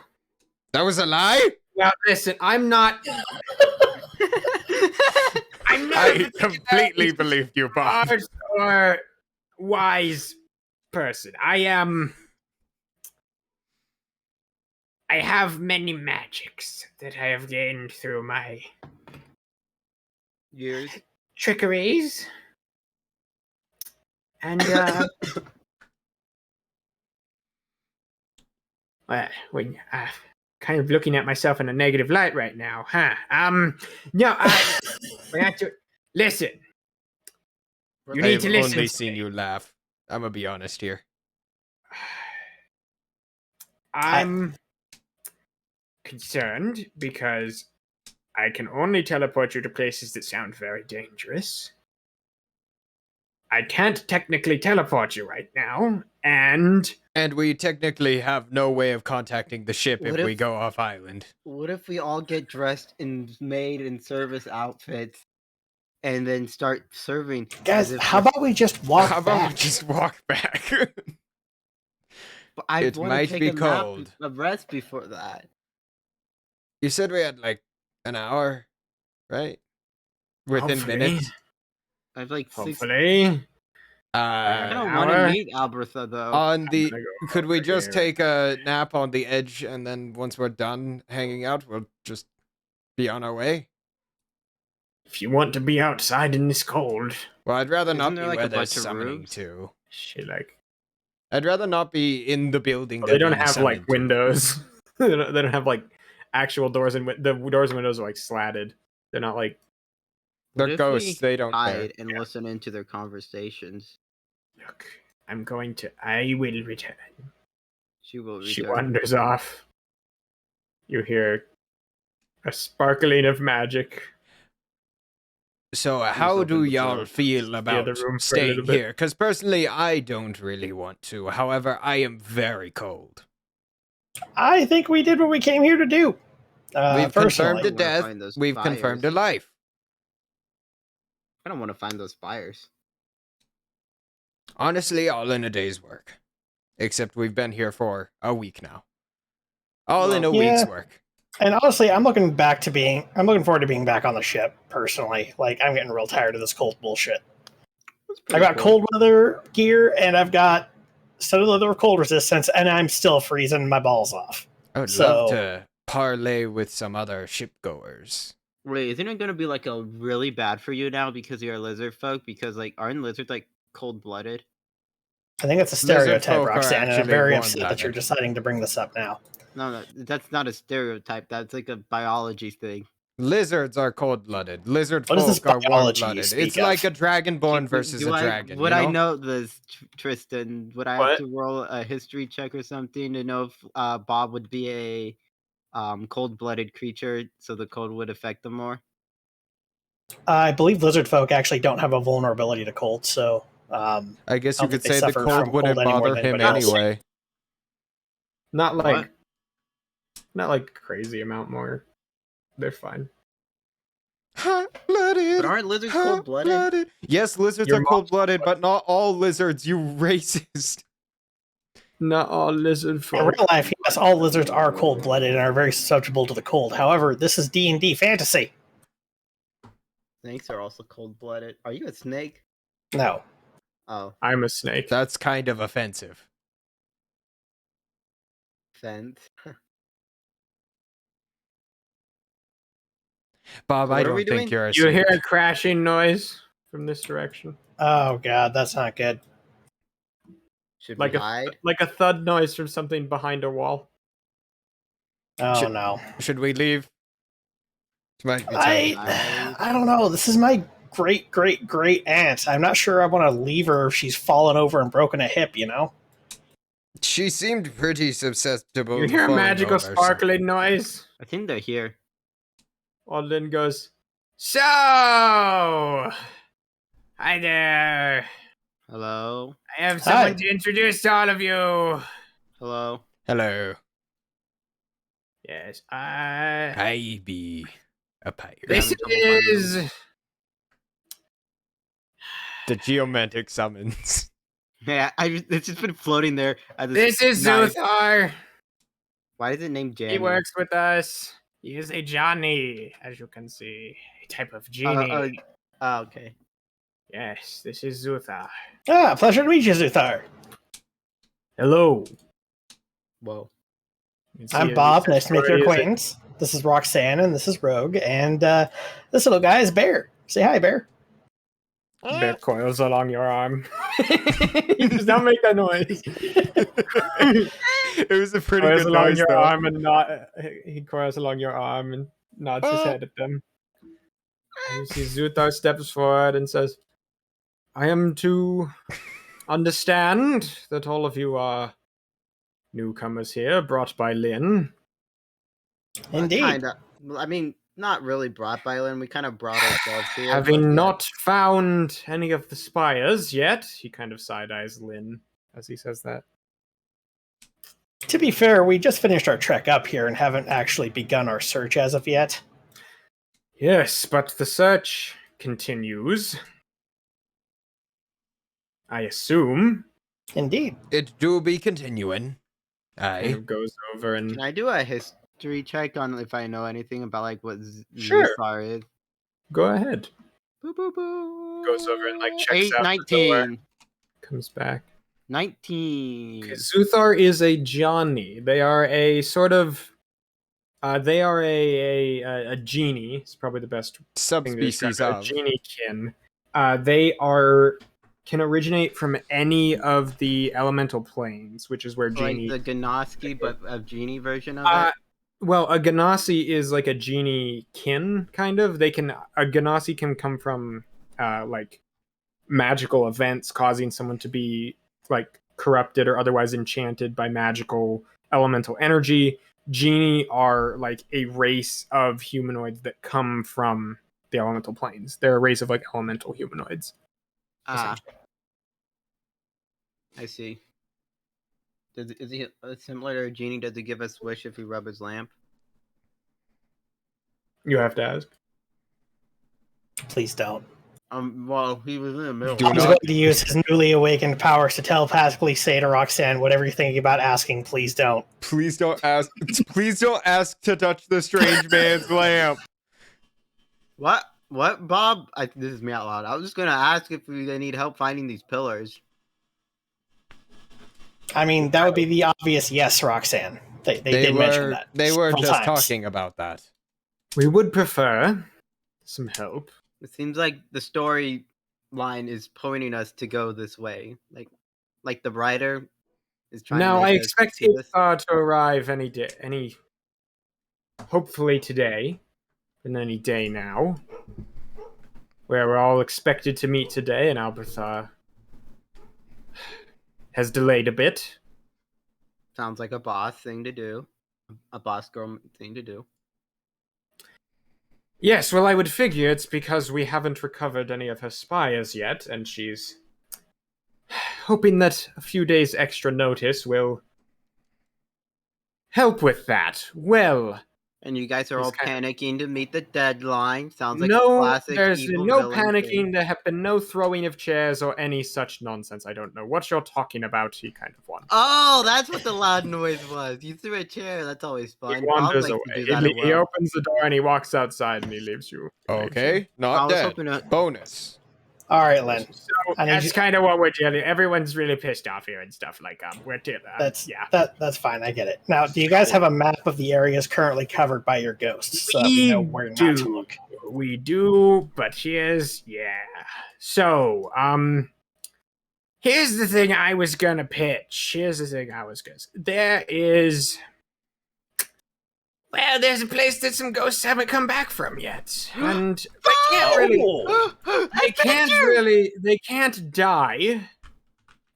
That was a lie? Well, listen, I'm not. I'm not I completely believed you, Bob. smart or wise person. I have many magics that I have gained through my Years. trickeries. And when kind of looking at myself in a negative light right now, huh? No, we have to listen. You need I've to listen. only to seen me. you laugh. I'm gonna be honest here. I'm concerned because I can only teleport you to places that sound very dangerous. I can't technically teleport you right now, and And we technically have no way of contacting the ship What if we if- go off island. What if we all get dressed in maid and service outfits and then start serving? Guys, as if how we're- about we just walk How about we back? just walk back? I it wanna might take be a nap, cold. a rest before that. You said we had like an hour, right? Within Hopefully. minutes. I have like 6. Hopefully. I Uh, don't An want to hour? meet Albertha though. on the gonna go could we over just here. take a nap on the edge, and then once we're done hanging out, we'll just be on our way? If you want to be outside in this cold, Well, I'd rather Isn't not there, be like, where a they're bunch of summoning roofs? to. shit, like I'd rather not be in the building. well, they they're don't being have like summoned to. windows. They don't have like actual doors, and the doors and windows are like slatted. They're not like. What They're if ghosts. we They don't care. hide and listen into their conversations? Look, I will return. She will She return. wanders off. You hear a sparkling of magic. So how open do the y'all door. feel the about room for a little staying bit. here? Because personally, I don't really want to. However, I am very cold. I think we did what we came here to do. We've Personally, confirmed a I wanna death. find those We've confirmed a fires. life. I don't want to find those fires. Honestly, all in a day's work. Except we've been here for a week now. All in a Well, week's yeah. work. And honestly, I'm looking forward to being back on the ship. Personally, like I'm getting real tired of this cold bullshit. That's I've pretty got cool. cold weather gear, and I've got studded leather cold resistance, and I'm still freezing my balls off. I would So- love to parlay with some other shipgoers. Wait, isn't it gonna be like a really bad for you now because you're a lizard folk? Because like, aren't lizards like cold-blooded? I think it's a Lizard stereotype, folk are Roxanne, and I'm actually very upset that warm-blooded. you're deciding to bring this up now. No, that's not a stereotype. That's like a biology thing. Lizards are cold-blooded. Lizard What is this folk are biology you warm-blooded. speak It's of? like a dragonborn versus a dragon. Would you I know? know this, Tristan? Would I have What? to roll a history check or something to know if Bob would be a cold-blooded creature, so the cold would affect them more? I believe lizard folk actually don't have a vulnerability to cold, so I guess I you don't could think they say the suffer cold from wouldn't cold any more bother than him anybody else. anyway. Not like What? not like crazy amount more. They're fine. Hot-blooded. But aren't lizards cold-blooded? Hot-blooded. Yes, lizards Your are mom's cold-blooded, but not all lizards, you racist. Not all lizard In folk. real life, yes, all lizards are cold-blooded and are very susceptible to the cold. However, this is D&D fantasy. Snakes are also cold-blooded. Are you a snake? No. Oh, I'm a snake. That's kind of offensive. fence. Bob, So I what are we don't think doing? you're a You hear a snake. crashing noise from this direction, Oh god, that's not good. Should like we a hide? like a thud noise from something behind a wall. Oh Should- no. Should we leave? This might be time. I don't know. This is my great aunt. I'm not sure I want to leave her if she's fallen over and broken a hip, you know? She seemed pretty susceptible You to hear a falling magical over, so- sparkling noise. I think they're here. Alden goes, "So, hi there. Hello? I have someone Hi. to introduce to all of you. Hello? Hello. Yes, I be a pirate. This having trouble finding is The geomantic summons. Yeah, it's just been floating there. At this is knife. Zuthar. Why is it named Janny? He works with us. He is a Johnny, as you can see, a type of genie. Okay. Yes, this is Zuthar. Ah, pleasure to meet you, Zuthar. Hello. Whoa. You can see I'm his Bob. Nice to make your story is a- acquaintance. This is Roxanne, and this is Rogue, and this little guy is Bear. Say hi, Bear. Bear coils along your arm. He does not make that noise. It was a pretty Coils good along noise, your though. arm and he coils along your arm and nods his head at them. And you see Zuthar steps forward and says, "I am to understand that all of you are newcomers here, brought by Lynn. Indeed. Kinda. I mean, not really brought by Lynn. We kind of brought ourselves here. but Having yeah. not found any of the spires yet," he kind of side-eyes Lynn as he says that. To be fair, we just finished our trek up here and haven't actually begun our search as of yet. Yes, but the search continues. I assume. Indeed. It do be continuing. Kind Aye. of goes over and Can I do a to recheck on if I know anything about like what Sure. Zuthar is. Go ahead. Boo, boo, boo. Goes over and like checks 8, out 19. comes back. 19. Zuthar is a Johnny. They are a sort of they are a genie. It's probably the best thing to Subspecies describe it. of. A genie kin. They can originate from any of the elemental planes, which is where genie. Like the Gnoski, but a genie version of it. Well, a Ganassi is like a genie kin, kind of. A Ganassi can come from like magical events causing someone to be like corrupted or otherwise enchanted by magical elemental energy. Genie are like a race of humanoids that come from the elemental planes. They're a race of like elemental humanoids. I see. Is he similar to a genie? Does he give us wish if we rub his lamp? You have to ask. Please don't. Well, he was in the middle. Do He's not- going to use his newly awakened powers to telepathically say to Roxanne, whatever you're thinking about asking, please don't. Please don't ask. Please don't ask to touch the strange man's lamp. What? What, Bob? This is me out loud. I was just gonna ask if they need help finding these pillars. I mean, that would be the obvious yes, Roxanne. They did mention that. They were several just times. talking about that. We would prefer some help. It seems like the story line is pointing us to go this way. Like the writer is trying. Now to I make us expect see it this. to arrive any day, hopefully today, and any day now, where we're all expected to meet today, and Albertha has delayed a bit. Sounds like a boss thing to do. A boss girl thing to do. Yes, well, I would figure it's because we haven't recovered any of her spies yet, and she's hoping that a few days extra notice will help with that. Well, And you guys are It's all panicking to meet the deadline. Sounds like no, classic there's evil no villain panicking. thing. There have been no throwing of chairs or any such nonsense. I don't know what you're talking about. He kind of won. Oh, that's what the loud noise was. You threw a chair. That's always He fun. Bob wanders likes away. to do that He well. opens the door and he walks outside and he leaves you. Okay, I not was dead. hoping to- Bonus. All right, Len. So I need that's you- kind of what we're dealing. Everyone's really pissed off here and stuff. Like we're dealing. That's yeah. that's fine. I get it. Now, do you guys have a map of the areas currently covered by your ghosts so that we know where not to look? We do, but here's So, here's the thing I was gonna pitch. There is. Well, there's a place that some ghosts haven't come back from yet, and they can't really. They can't die.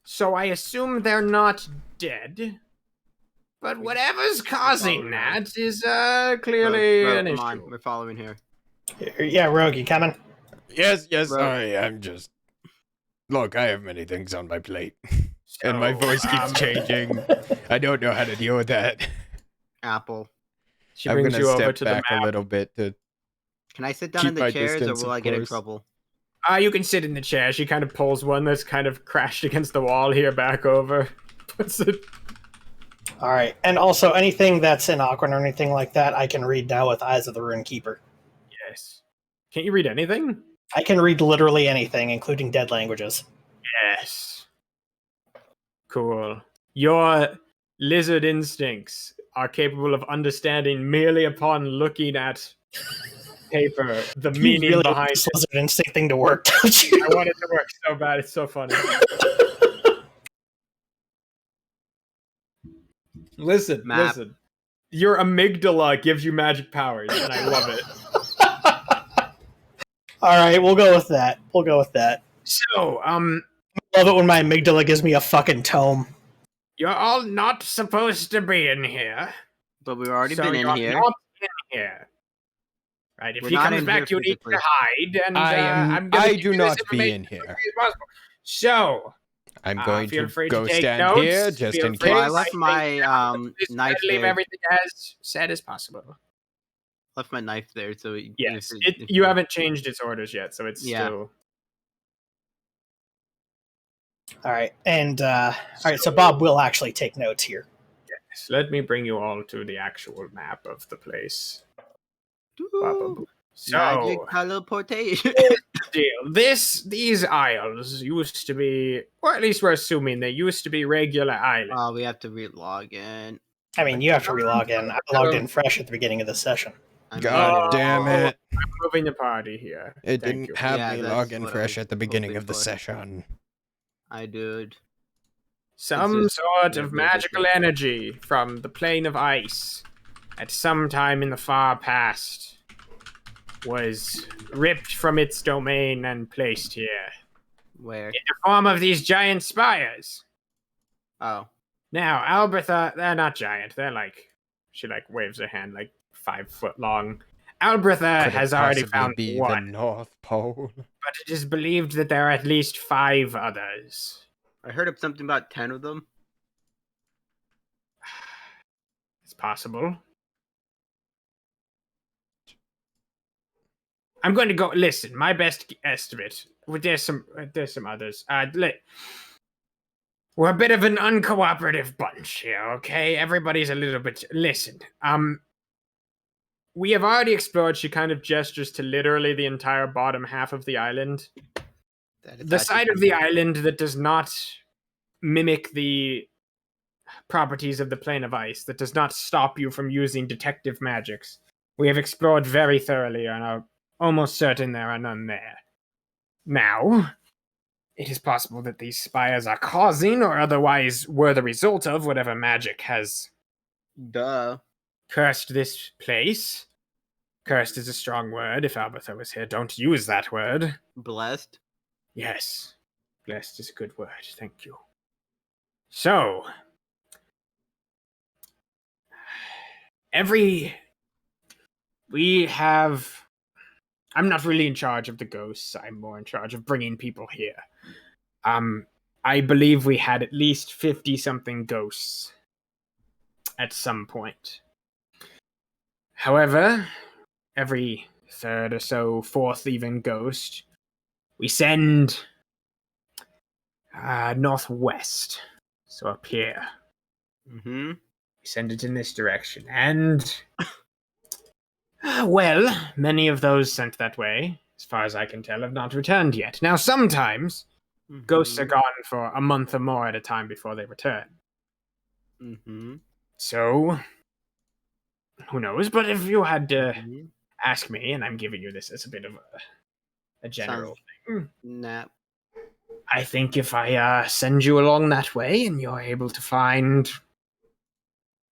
So I assume they're not dead. But whatever's causing that is clearly Bro, an come issue. on, we're following here. Yeah, Rogue, you coming? Yes, Bro. sorry, I'm just... Look, I have many things on my plate. And my So, voice keeps changing. I don't know how to deal with that. Apple. She I'm brings gonna you over step to the back map. a little bit to... Can I sit down Keep in the my chairs, or distance, will of I get in course. trouble? You can sit in the chair. She kind of pulls one that's kind of crashed against the wall here back over. Puts it. All right. And also, anything that's in Aquan or anything like that, I can read now with Eyes of the Rune Keeper. Yes. Can't you read anything? I can read literally anything, including dead languages. Yes. Cool. Your lizard instincts are capable of understanding merely upon looking at paper the You meaning really want behind this it. lizard instinct thing to work, don't you? I want it to work so bad. It's so funny. Listen. Your amygdala gives you magic powers, and I love it. All right, we'll go with that. So, Love it when my amygdala gives me a fucking tome. you're all not supposed to be in here. But we've already So been in you're here. not in here. Right, if We're he not comes in back, here you need physically. to hide, and I'm gonna I give do you not this be information in here. as quickly as possible. So, I'm going feel to free go take stand notes. here just Feel in free Well, case. I left my Just knife leave there. everything as said as possible. Left my knife there, so Yes, if you haven't changed its orders yet, so it's Yeah. still. All right, and all right. So Bob will actually take notes here. So let me bring you all to the actual map of the place. Ooh, So, magic teleportation. deal. These isles used to be, or at least we're assuming they used to be regular islands. Oh, we have to relog in. I mean, you have to relog in. I logged in fresh at the beginning of the session. I mean, God damn it. I'm moving the party here. It Thank didn't you. have Yeah, me that's log in what I fresh was at the beginning hoping of the for. session. I did. Some just sort a of bit magical different. energy from the plane of ice at some time in the far past was ripped from its domain and placed here Where? in the form of these giant spires. Oh. Now, Albretha, they're not giant. They're like, she like waves her hand like 5 foot long. Albretha Could it has already possibly found be one, the North Pole? but it is believed that there are at least 5 others. I heard of something about 10 of them. It's possible. I'm going to go. Listen, my best estimate. There's some others. We're a bit of an uncooperative bunch here. Okay, everybody's a little bit. Listen. We have already explored. She kind of gestures to literally the entire bottom half of the island. The side of the island that does not mimic the properties of the plane of ice, that does not stop you from using detective magics. We have explored very thoroughly and are almost certain there are none there. Now, it is possible that these spires are causing or otherwise were the result of whatever magic has Duh. cursed this place. Cursed is a strong word. If Albertha was here, don't use that word. Blessed. Yes. Blessed is a good word. Thank you. So, we have... I'm not really in charge of the ghosts. I'm more in charge of bringing people here. I believe we had at least 50-something ghosts at some point. However, every third or so, fourth even ghost, we send northwest. So up here. Mm-hmm. We send it in this direction. And... well, many of those sent that way, as far as I can tell, have not returned yet. Now, sometimes ghosts are gone for a month or more at a time before they return. Mm-hmm. So, who knows? But if you had to Mhm. ask me, and I'm giving you this as a bit of a general thing, Nap. I think if I send you along that way and you're able to find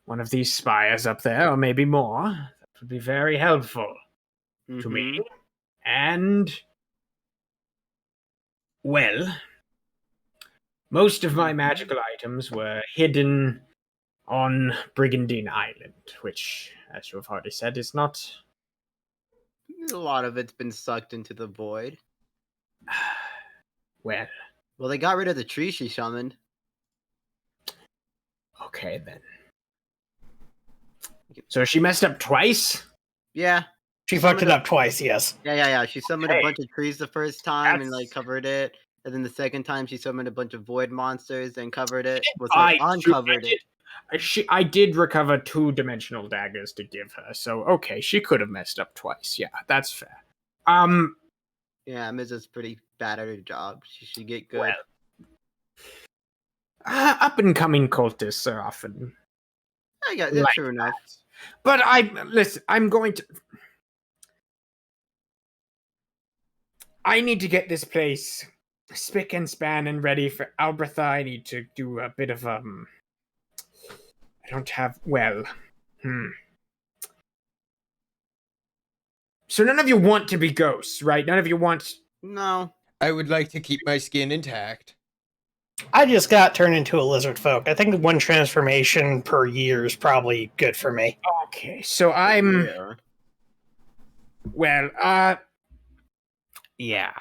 one of these spires up there, or maybe more, that would be very helpful to me. And, well, most of my magical items were hidden on Brigandine Island, which, as you have already said, is not... A lot of it's been sucked into the void. well, Well, they got rid of the tree she summoned. okay then. So she messed up twice? Yeah. She fucked it up twice, yes. Yeah. She summoned a Okay. bunch of trees the first time and like That's- covered it. And then the second time she summoned a bunch of void monsters and covered it. Uncovered it. I did recover 2-dimensional daggers to give her, so okay, she could have messed up twice. Yeah, that's fair. Yeah, Mrs. pretty bad at her job. She should get good. Well, up-and-coming cultists are often... Yeah, that's like true enough. But listen, I'm going to... I need to get this place spick and span and ready for Albretha. I need to do a bit of, I don't have... well... So none of you want to be ghosts, right? None of you want... No. I would like to keep my skin intact. I just got turned into a lizard folk. I think one transformation per year is probably good for me. Okay, so I'm... Yeah. Well, yeah.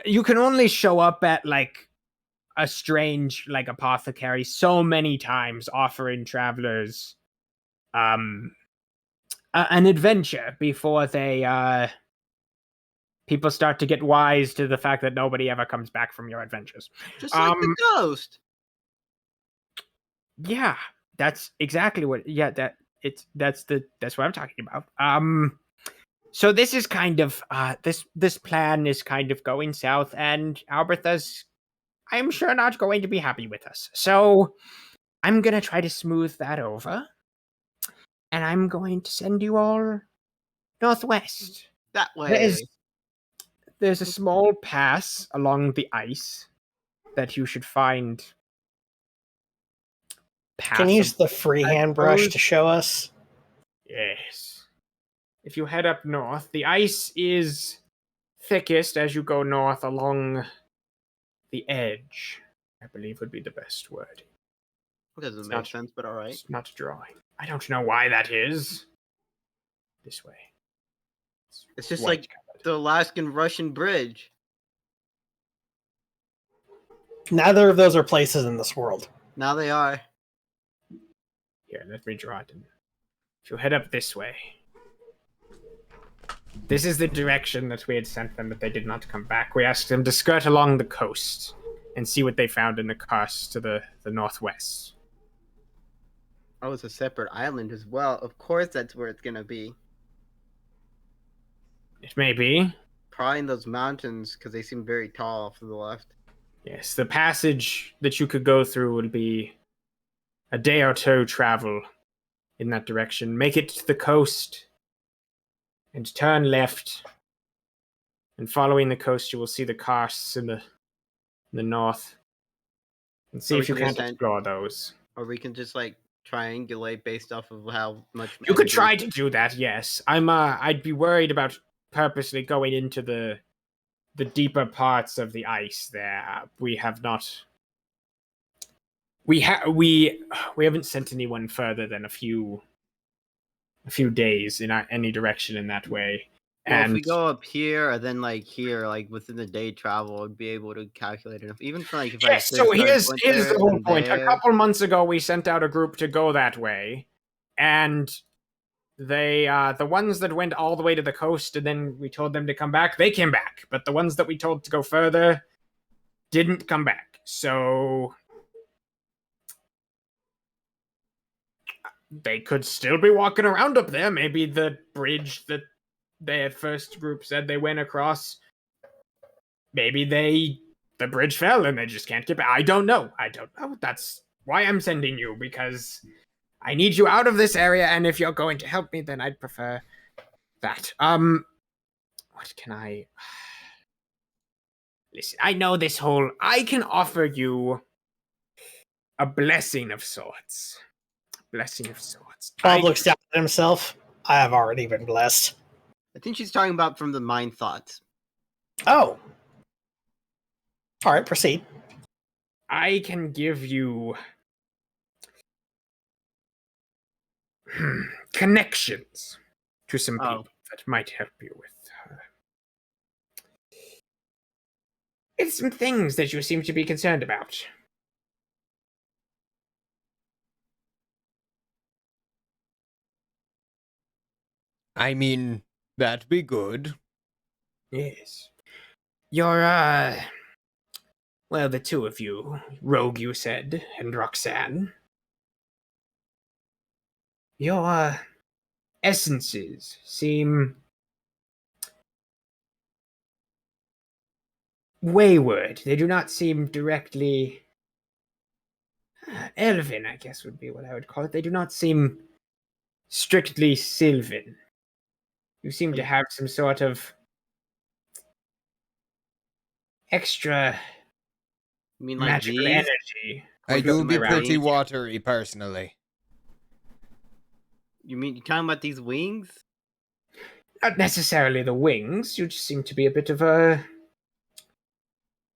You can only show up at, like, a strange, like, apothecary so many times, offering travelers, an adventure before they, people start to get wise to the fact that nobody ever comes back from your adventures. Just like the ghost. Yeah, That's exactly what. Yeah, that's what I'm talking about. So this is kind of this plan is kind of going south, and Albertha's, I'm sure, not going to be happy with us. So I'm gonna try to smooth that over, and I'm going to send you all northwest. That way. There's a small pass along the ice that you should find. Can you use Passable, the I freehand brush suppose. to show us? Yes. If you head up north, the ice is thickest as you go north along the edge, I believe would be the best word. It doesn't It's make not- sense, but all right. It's not drawing. I don't know why that is. This way. It's just white like colored. the Alaskan Russian bridge. Neither of those are places in this world. Now they are. Here, let me draw it in. If you head up this way. This is the direction that we had sent them, but they did not come back. We asked them to skirt along the coast and see what they found in the coast to the northwest. Oh, it's a separate island as well. Of course that's where it's gonna be. It may be. Probably in those mountains, because they seem very tall off to the left. Yes, the passage that you could go through would be a day or two travel in that direction. Make it to the coast and turn left. And following the coast, you will see the karsts in the north. And see So if we you can can't just explore those. Or we can just like triangulate based off of how much. You could energy- try to do that, yes. I'd be worried about purposely going into the deeper parts of the ice there. We have not. We haven't sent anyone further than a few days in any direction in that way. Well, if And we go up here and then like here, like within the day travel, I'd be able to calculate enough. Even for like if yes, I so could here's point the there whole and point. A there. couple months ago, we sent out a group to go that way, and they the ones that went all the way to the coast, and then we told them to come back. They came back, but the ones that we told to go further didn't come back. So they could still be walking around up there. Maybe the bridge that their first group said they went across, maybe the bridge fell and they just can't get back. I don't know. That's why I'm sending you, because I need you out of this area, and if you're going to help me, then I'd prefer that. What can I... Listen, I know this whole... I can offer you a blessing of sorts. Blessing of sorts. Bob looks down at himself. I have already been blessed. I think she's talking about from the mind thoughts. Oh. All right, proceed. I can give you connections to some people that might help you with. It's some things that you seem to be concerned about. I mean, that'd be good. Yes. You're, well, the two of you, Rogue, you said, and Roxanne. Your, essences seem wayward. They do not seem directly... elven, I guess would be what I would call it. They do not seem strictly Sylvan. You seem to have some sort of extra You mean like magical these? energy. I Or do just be my pretty range? watery, personally. You mean you're talking about these wings? Not necessarily the wings. You just seem to be a bit of a...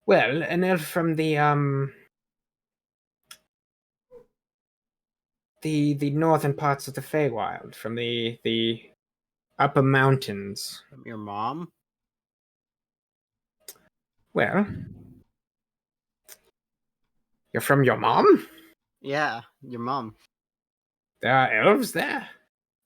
Well, an elf from the northern parts of the Feywild, from the upper mountains. From your mom? Well, you're from your mom? Yeah, your mom. There are elves there?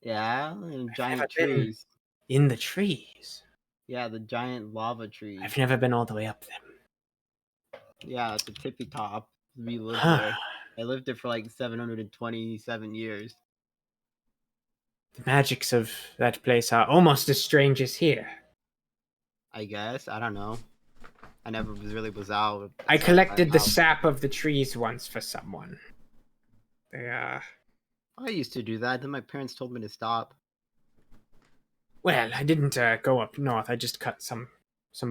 Yeah, and I've giant never been- trees. In the trees? Yeah, the giant lava trees. I've never been all the way up them. Yeah, it's a tippy top. We live Huh. there. I lived there for like 727 years. The magics of that place are almost as strange as here. I guess. I don't know. I never was out. I collected the sap of the trees once for someone. I used to do that. Then my parents told me to stop. Well, I didn't go up north. I just cut some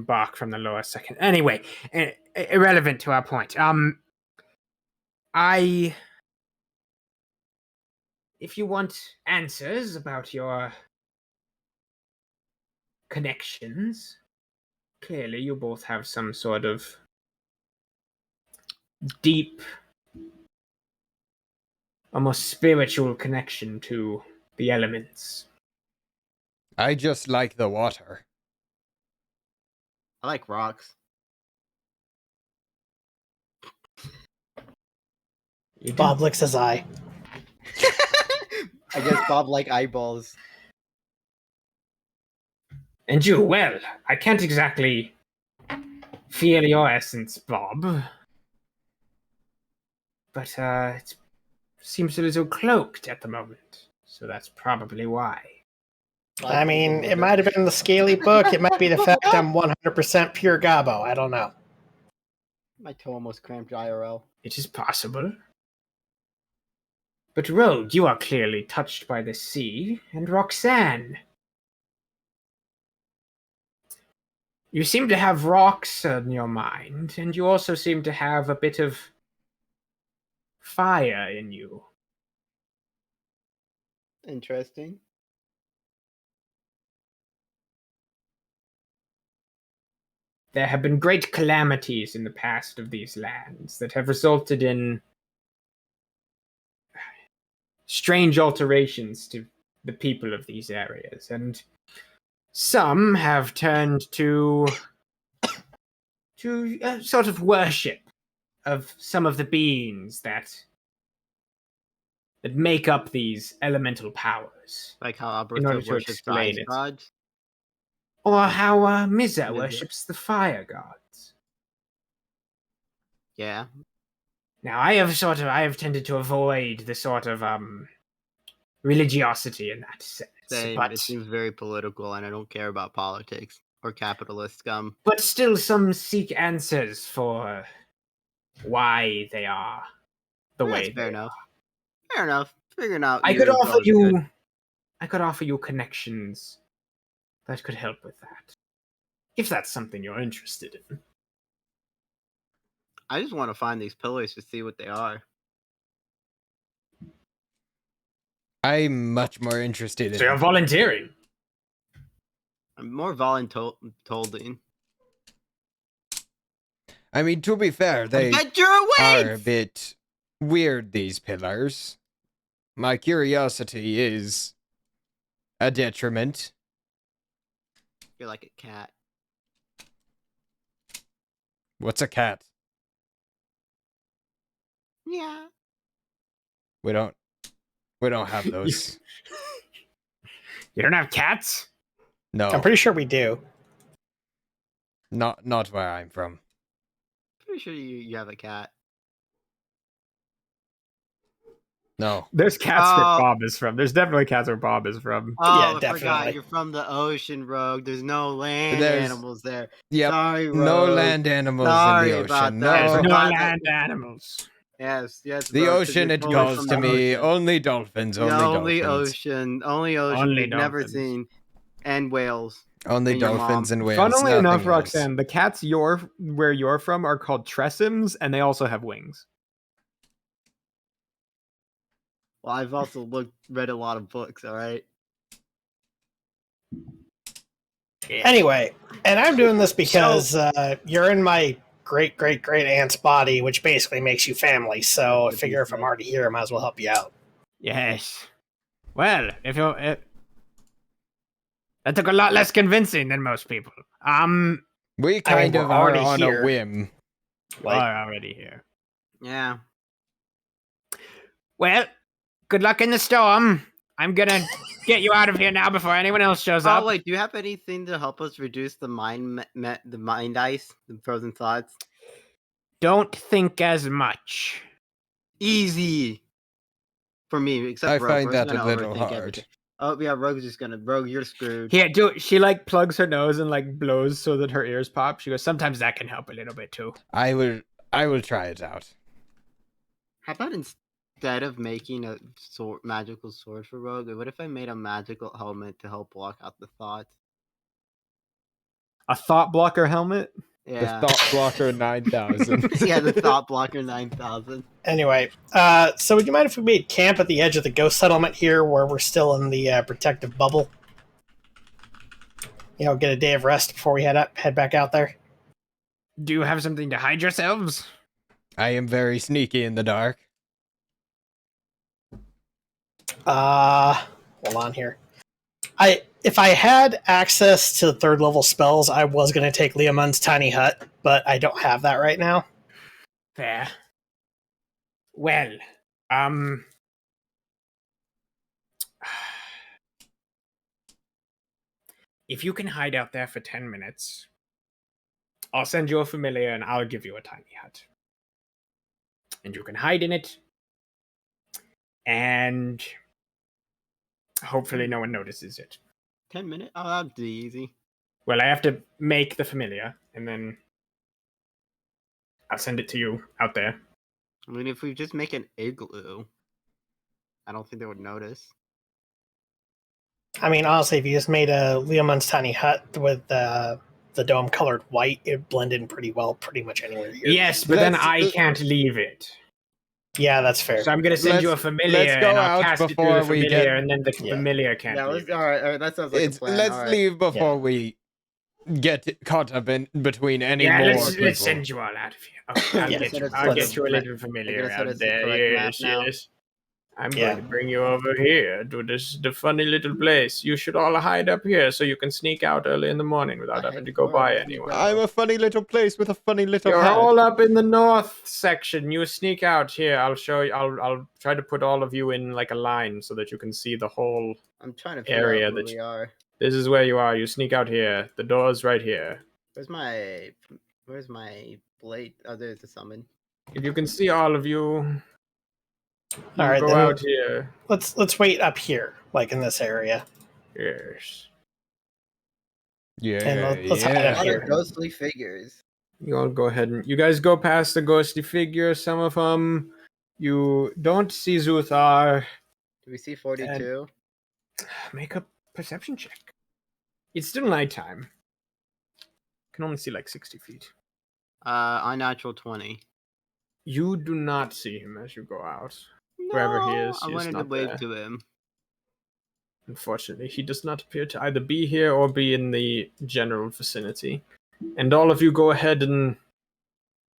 bark from the lower second. Anyway, irrelevant to our point. If you want answers about your connections, clearly you both have some sort of deep, almost spiritual connection to the elements. I just like the water. I like rocks. Bob licks his eye. I guess Bob like eyeballs. And you, well, I can't exactly feel your essence, Bob. But it seems a little cloaked at the moment. So that's probably why. I mean, it might have been the scaly book. It might be the fact I'm 100% pure Gabo. I don't know. My toe almost cramped IRL. It is possible. But Rogue, you are clearly touched by the sea, and Roxanne. You seem to have rocks on your mind, and you also seem to have a bit of fire in you. Interesting. There have been great calamities in the past of these lands that have resulted in strange alterations to the people of these areas, and some have turned to a sort of worship of some of the beings that make up these elemental powers. Like how In order Alberto to worships the explain ice it. gods. Or how Miza Miza. worships the fire gods. Yeah. Now, I have tended to avoid the sort of religiosity in that sense. Same. But It seems very political, and I don't care about politics or capitalist scum. But still, some seek answers for why they are the way That's they fair enough. Fair enough. Figuring out. I you could is offer always you. good. I could offer you connections that could help with that, if that's something you're interested in. I just want to find these pillars to see what they are. I'm much more interested in. So you're volunteering. I'm more voluntolding. I mean, to be fair, they Adventure are a awaits! bit weird, these pillars. My curiosity is a detriment. You're like a cat. What's a cat? Yeah. We don't have those. You don't have cats? No, I'm pretty sure we do. not where I'm from. Pretty sure you have a cat. No. There's cats where Oh. Bob is from. There's definitely cats where Bob is from. Oh, Yeah, I forgot. definitely. You're from the ocean, Rogue. There's no land There's- animals there. Yep. Sorry, Rogue. No land animals Sorry in the about ocean. that. There's No. no God, land animals. Yes. The Rogue, 'cause ocean, you're it totally calls from to the me. ocean. Only dolphins. Yeah, Only dolphins. ocean. Only ocean. Only We've never dolphins. seen. And whales. Only and your dolphins mom. and whales. Funnily nothing enough, else. Roxanne, the cats where you're from are called Tressims, and they also have wings. Well, I've also read a lot of books, alright? Anyway, and I'm doing this because you're in my great aunt's body, which basically makes you family. So I figure if I'm already here, I might as well help you out. Yes. Well, if you're... that took a lot less convincing than most people. We kind we're of are already on here. a whim. Like, are already here. Yeah. Well, good luck in the storm. I'm gonna get you out of here now before anyone else shows up. Oh, wait. Do you have anything to help us reduce the mind ice? The frozen thoughts? Don't think as much. Easy. For me, except I Rogue. find Rogue's that a gonna little overthink hard. everything. Oh yeah, Rogue's just gonna. Rogue, you're screwed. Here, she like plugs her nose and like blows so that her ears pop. She goes, sometimes that can help a little bit too. I will try it out. How about instead of making a magical sword for Rogue, what if I made a magical helmet to help block out the thoughts? A thought blocker helmet? Yeah. The Thought Blocker 9000. Yeah, the Thought Blocker 9000. Anyway, so would you mind if we made camp at the edge of the ghost settlement here, where we're still in the protective bubble? You know, get a day of rest before we head back out there. Do you have something to hide yourselves? I am very sneaky in the dark. Hold on here. If I had access to third level spells, I was going to take Leomund's tiny hut, but I don't have that right now. Fair. Well, if you can hide out there for 10 minutes, I'll send you a familiar and I'll give you a tiny hut. And you can hide in it, and hopefully no one notices it. 10 minutes? Oh, that'd be easy. Well, I have to make the familiar, and then I'll send it to you out there. I mean, if we just make an igloo, I don't think they would notice. I mean, honestly, if you just made a Leomund's tiny hut with the dome colored white, it'd blend in pretty well pretty much anywhere here. Yes, but then I can't leave it. Yeah, that's fair. So I'm going to send you a familiar, let's go and I'll out cast it through before the we familiar, get- and then the Yeah. familiar can't Yeah, leave. all right, that sounds like a plan. Let's all right. leave before we get caught up in between any Yeah, more let's people. send you all out of here. Okay, I'll Yeah, get you. let's- I'll let's- get you a little You're familiar gonna send out us the there. correct map Yes, now? yes. I'm Yeah. going to bring you over here to the funny little place. You should all hide up here so you can sneak out early in the morning without having to go by anyone. I'm a funny little place with a funny little You're hat. all up in the north section. You sneak out here. I'll show you. I'll try to put all of you in like a line so that you can see the whole. I'm trying to figure area out where that we are. This is where you are. You sneak out here. The door's right here. Where's my blade? Oh, there's the summon. If you can see all of you, All right, go then out here. let's wait up here, like in this area. Yes. Yeah, And let's hide A up lot here. of ghostly figures. You all go ahead and you guys go past the ghostly figure. Some of them you don't see Zuthar. Do we see 42? Make a perception check. It's still nighttime. Can only see like 60 feet. Unnatural 20. You do not see him as you go out. Wherever he is, I he is wanted to not wave there. to him. Unfortunately, he does not appear to either be here or be in the general vicinity. And all of you go ahead and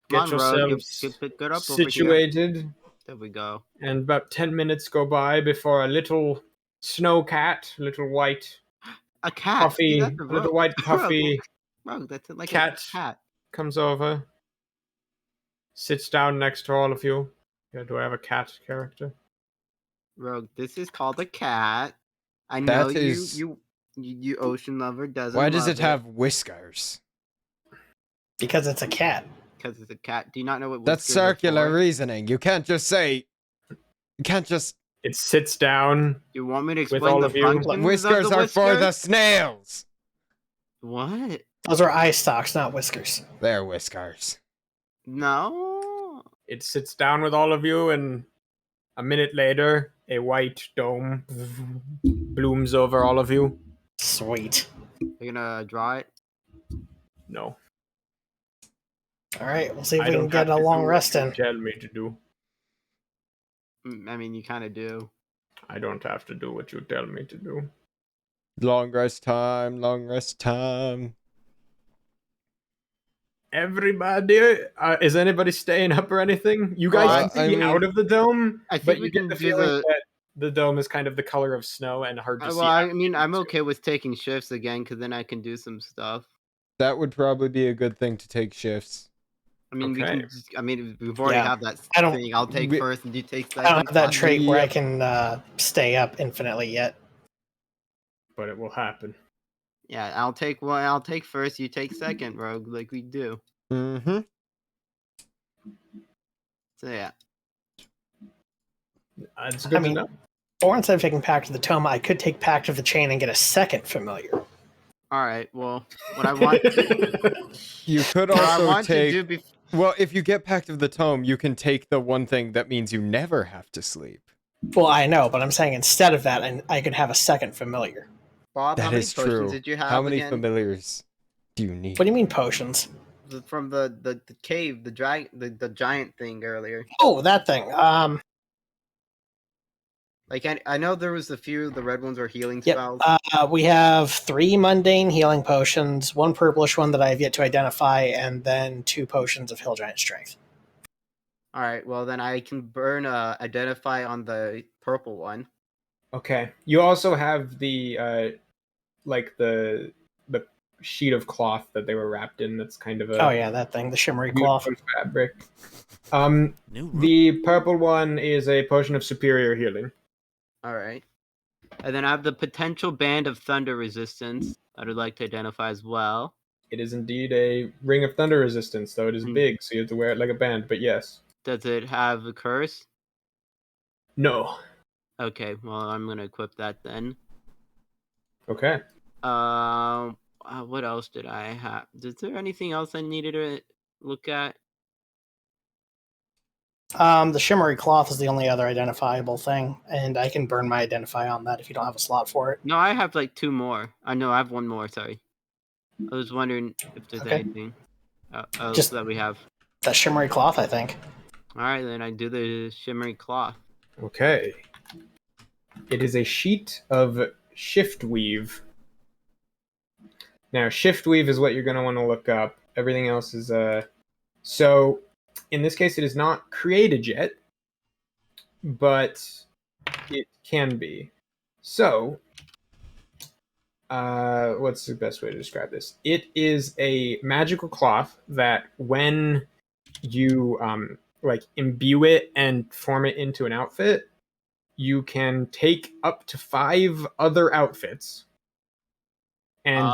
get Come on, Rogue, yourselves get up over here. situated. There we go. And about 10 minutes go by before a little snow cat, little white A cat. puffy, See, that's a little Rogue. white puffy Rogue, that's like cat. a cat. comes over, sits down next to all of you. Yeah, do I have a cat character? Rogue, this is called a cat. I know That is- you ocean lover doesn't. Why does love it have whiskers? Because it's a cat. Because it's a cat. Do you not know what? That's whiskers are circular for? reasoning. You can't just say. You can't just. It sits down. You want me to With explain all the of you. functions of Whiskers the are for the whisker? snails. What? Those are eye stalks, not whiskers. They're whiskers. No. It sits down with all of you, and a minute later, a white dome blooms over all of you. Sweet. You're gonna draw it. No. All right, we'll see if I we can don't get have a to long do rest what you in. tell me to do. I mean, you kind of do. I don't have to do what you tell me to do. Long rest time. Long rest time. Everybody, is anybody staying up or anything? You guys can I see mean- out of the dome, I think but we you get can the do feeling the- that the dome is kind of the color of snow and hard to see. Well, I out mean, I'm into. okay with taking shifts again because then I can do some stuff. That would probably be a good thing to take shifts. I mean, we Okay. can. Just, I mean, we've already Yeah. have that I don't- thing. I'll take we- first and you take second. I don't have that fine. trait where I Yep. can stay up infinitely yet. But it will happen. Yeah, I'll take one. I'll take first. You take second, Rogue, like we do. Mm-hmm. So yeah. It's good to know. Or instead of taking Pact of the Tome, I could take Pact of the Chain and get a second familiar. All right. Well, what I want, You could what I also want to take. do Well, if you get Pact of the Tome, you can take the one thing that means you never have to sleep. Well, I know, but I'm saying instead of that, I could have a second familiar. Bob, how That many is potions true. did you have How many again? familiars do you need? What do you mean potions? From the cave, the giant thing earlier. Oh, that thing. Like I know there was a few. The red ones were healing Yep. spells. We have 3 mundane healing potions, 1 purplish one that I have yet to identify, and then 2 potions of Hill Giant Strength. All right. Well, then I can burn identify on the purple one. Okay. You also have the like the sheet of cloth that they were wrapped in. That's kind of a Oh yeah, that thing, the shimmery cloth. fabric. The purple one is a potion of superior healing. All right. And then I have the potential band of thunder resistance that I'd like to identify as well. It is indeed a ring of thunder resistance, though it is big, so you have to wear it like a band. But yes. Does it have a curse? No. Okay. Well, I'm gonna equip that then. Okay. What else did I have? Is there anything else I needed to look at? The shimmery cloth is the only other identifiable thing, and I can burn my identify on that if you don't have a slot for it. No, I have like 2 more. I know I have 1 more. Sorry. I was wondering if there's anything else Just that we have. the shimmery cloth, I think. All right, then I do the shimmery cloth. Okay. It is a sheet of shift weave. Now, shift weave is what you're going to want to look up. Everything else is so in this case it is not created yet, but it can be. So what's the best way to describe this? It is a magical cloth that when you like imbue it and form it into an outfit, you can take up to 5 other outfits and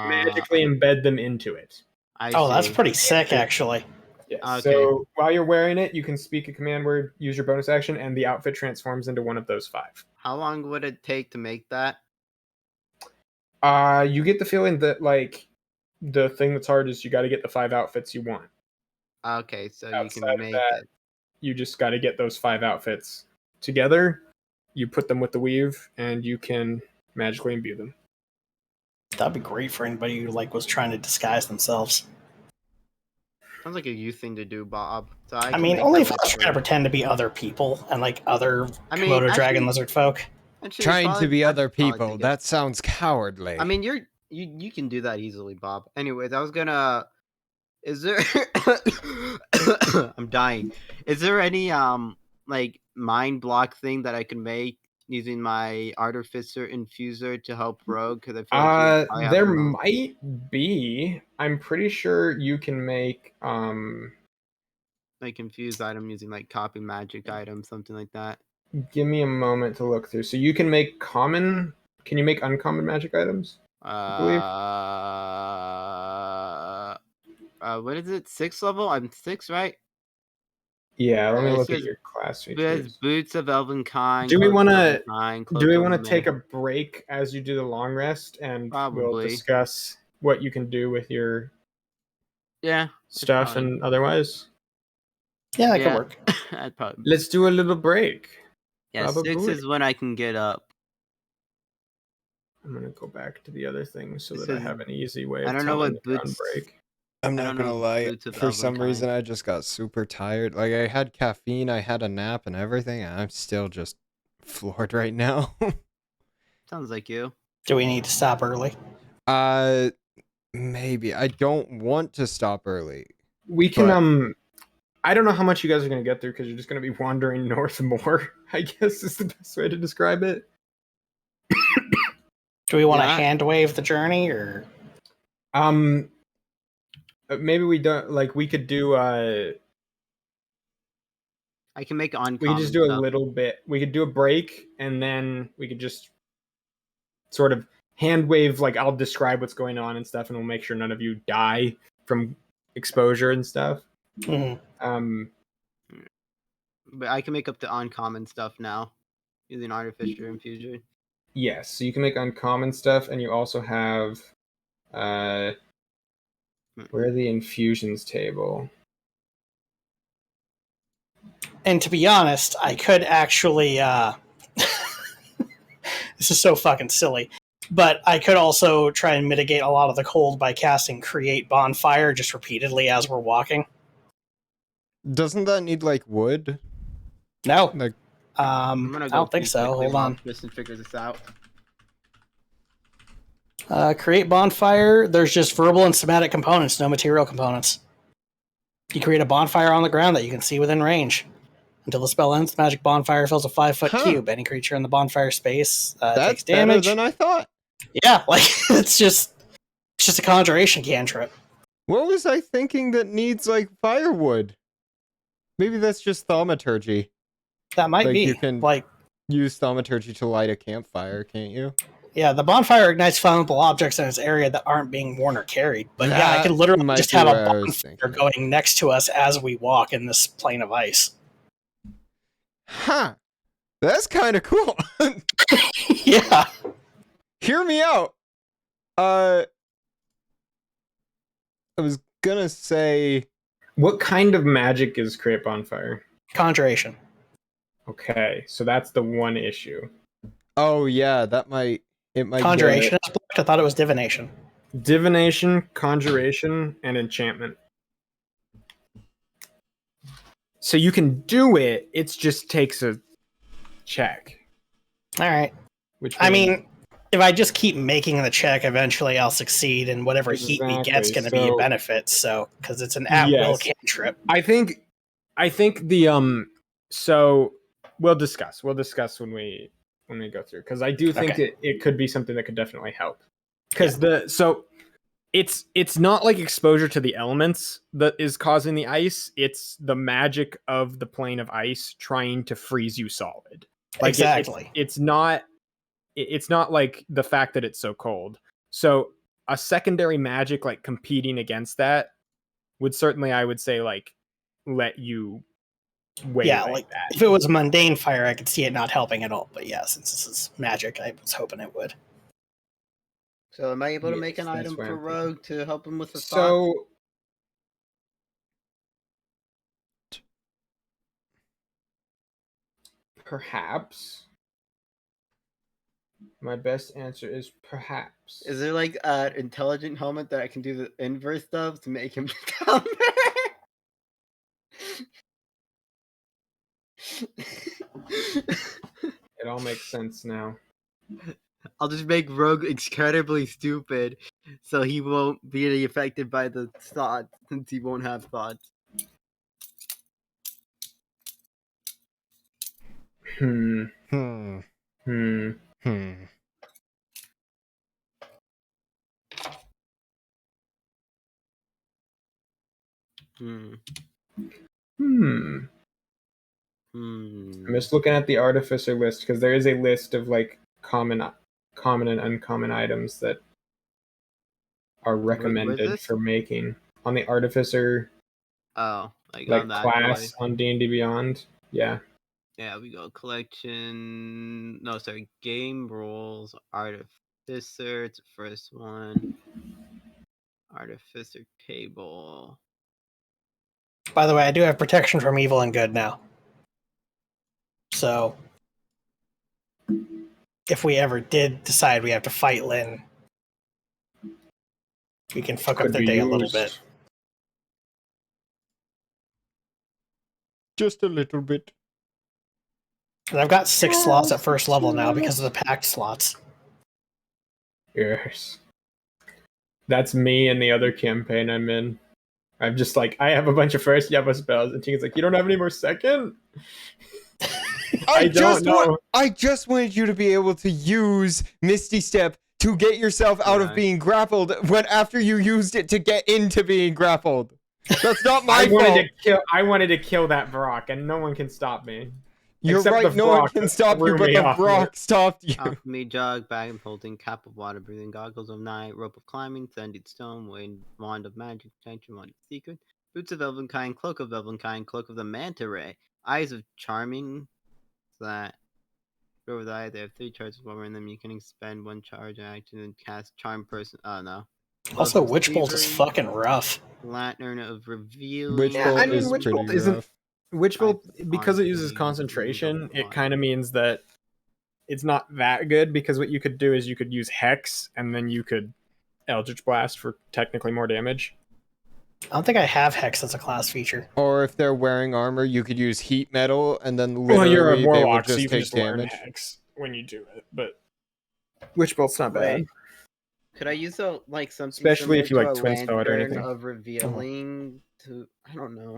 magically embed them into it. That's pretty sick, actually. Yes. Okay. So while you're wearing it, you can speak a command word, use your bonus action, and the outfit transforms into one of those 5. How long would it take to make that? You get the feeling that like the thing that's hard is you got to get the 5 outfits you want. Okay, so Outside you of can make that, it. You just got to get those 5 outfits together. You put them with the weave, and you can magically imbue them. That'd be great for anybody who like was trying to disguise themselves. Sounds like a you thing to do, Bob. So I mean, only if I was trying to pretend to be other people and like other Komodo dragon lizard folk. Trying to be other people. That sounds cowardly. I mean, you can do that easily, Bob. Anyways, I was gonna. Is there? I'm dying. Is there any like mind block thing that I can make using my artificer infuser to help Rogue? Because I feel like there might be. I'm pretty sure you can make like infused item using like copy magic item, something like that. Give me a moment to look through. So you can make common. Can you make uncommon magic items? What is it? 6th level? I'm 6, right? Yeah, let me look at your class features. Boots of Elven Kind. Do we want to take a break as you do the long rest, and we'll discuss what you can do with your stuff and otherwise? Yeah, that could work. I'd probably. Let's do a little break. Yeah, 6 is when I can get up. I'm gonna go back to the other thing so that I have an easy way of I don't know what boots. Break. I'm not gonna lie. For some reason, I just got super tired. Like I had caffeine, I had a nap, and everything. And I'm still just floored right now. Sounds like you. Do we need to stop early? Maybe. I don't want to stop early. We can. I don't know how much you guys are gonna get through because you're just gonna be wandering north more. I guess is the best way to describe it. Do we want to hand wave the journey or? Maybe we don't. Like we could do. I can make uncommon. We could just do a little bit. We could do a break, and then we could just sort of hand wave. Like I'll describe what's going on and stuff, and we'll make sure none of you die from exposure and stuff. Mm-hmm. But I can make up the uncommon stuff now using artificer infusion. Yes, so you can make uncommon stuff, and you also have where are the infusions table? And to be honest, I could actually. This is so fucking silly. But I could also try and mitigate a lot of the cold by casting Create Bonfire just repeatedly as we're walking. Doesn't that need like wood? No. Like, I'm gonna I go don't think so. quickly Hold while on. Tristan figures this out. Create Bonfire. There's just verbal and somatic components, no material components. You create a bonfire on the ground that you can see within range. Until the spell ends, the magic bonfire fills a 5-foot cube. Any creature in the bonfire space that's takes damage. better than I thought. Yeah, like it's just a conjuration cantrip. What was I thinking that needs like firewood? Maybe that's just thaumaturgy. That might Like, be you can like use thaumaturgy to light a campfire, can't you? yeah, the bonfire ignites flammable objects in its area that aren't being worn or carried. But yeah, I That could literally might just be have a what I was bonfire thinking. going next to us as we walk in this plane of ice. Huh. That's kind of cool. Yeah. Hear me out. I was gonna say, What kind of magic is Create Bonfire? Conjuration. Okay, so that's the one issue. oh yeah, it might Conjuration is blocked. I thought it was divination. Divination, conjuration, and enchantment. So you can do it, it just takes a check. All right. Which I means- mean, if I just keep making the check, eventually I'll succeed, and whatever heat we get's going to be a Exactly, so- benefit. So, because it's an at-will Yes. cantrip. I think the so we'll discuss when we go through, because I do think Okay. it could be something that could definitely help, because it's not like exposure to the elements that is causing the ice, it's the magic of the plane of ice trying to freeze you solid. Like Exactly. it's not like the fact that it's so cold. So a secondary magic like competing against that would certainly, I would say, like let you weigh Yeah, like like that. if it was mundane fire, I could see it not helping at all. But yeah, since this is magic, I was hoping it would. So am I able to Yes, make an that's item what for I'm thinking. Rogue to help him with the thought? So perhaps my best answer is perhaps. Is there like an intelligent helmet that I can do the inverse of to make him come It all makes sense now. I'll just make Rogue incredibly stupid, so he won't be affected by the thoughts, since he won't have thoughts. Hmm. Hmm. Hmm. Hmm. Hmm. Hmm. Hmm. I'm just looking at the artificer list, because there is a list of like common and uncommon items that are recommended this? for making on the artificer Oh, like like on the actual, class on D&D Beyond. Yeah. yeah, we go collection. No, sorry, game rules. Artificer. It's the first one. Artificer table. By the way, I do have protection from evil and good now. So, if we ever did decide we have to fight Lynn, we can fuck up Could their be day a little used. bit. Just a little bit. And I've got 6 slots at first level now because of the packed slots. Yes. That's me in the other campaign I'm in. I'm just like, I have a bunch of first level spells, and Tinker's like, you don't have any more second? I don't know. I just wanted you to be able to use Misty Step to get yourself out of Right. being grappled when after you used it to get into being grappled. That's not my fault. I wanted to kill that Brock, and no one can stop me. You're except right, the no one Brock can that stop you, threw but me the off Brock stopped you. Alchemy jug, bag of holding, cap of water breathing, goggles of night, rope of climbing, sanded stone, wand of magic, tension, wand of secret, boots of elvenkind, cloak of elvenkind, cloak of the manta ray, Eyes of Charming. That go with eye. They have 3 charges while in them. You can expend 1 charge action and cast Charm Person. Oh no. Also, Both Witch Bolt is Thievery, fucking rough. Lantern of Revealing. Witch Yeah, Bolt I mean, is Witch pretty Bolt isn't. rough. Witch Bolt, Five because it uses Haunting, concentration, Single it kind of means that it's not that good, because what you could do is you could use Hex, and then you could Eldritch Blast for technically more damage. I don't think I have Hex as a class feature. Or if they're wearing armor, you could use heat metal, and then Well, literally you're a they will warlock, just so you can take just learn damage. Hex when you do it, but Witch Bolt's not bad. Wait. Could I use something Especially if you similar like to a Twin Spell it or Lantern anything. of Revealing to I don't know.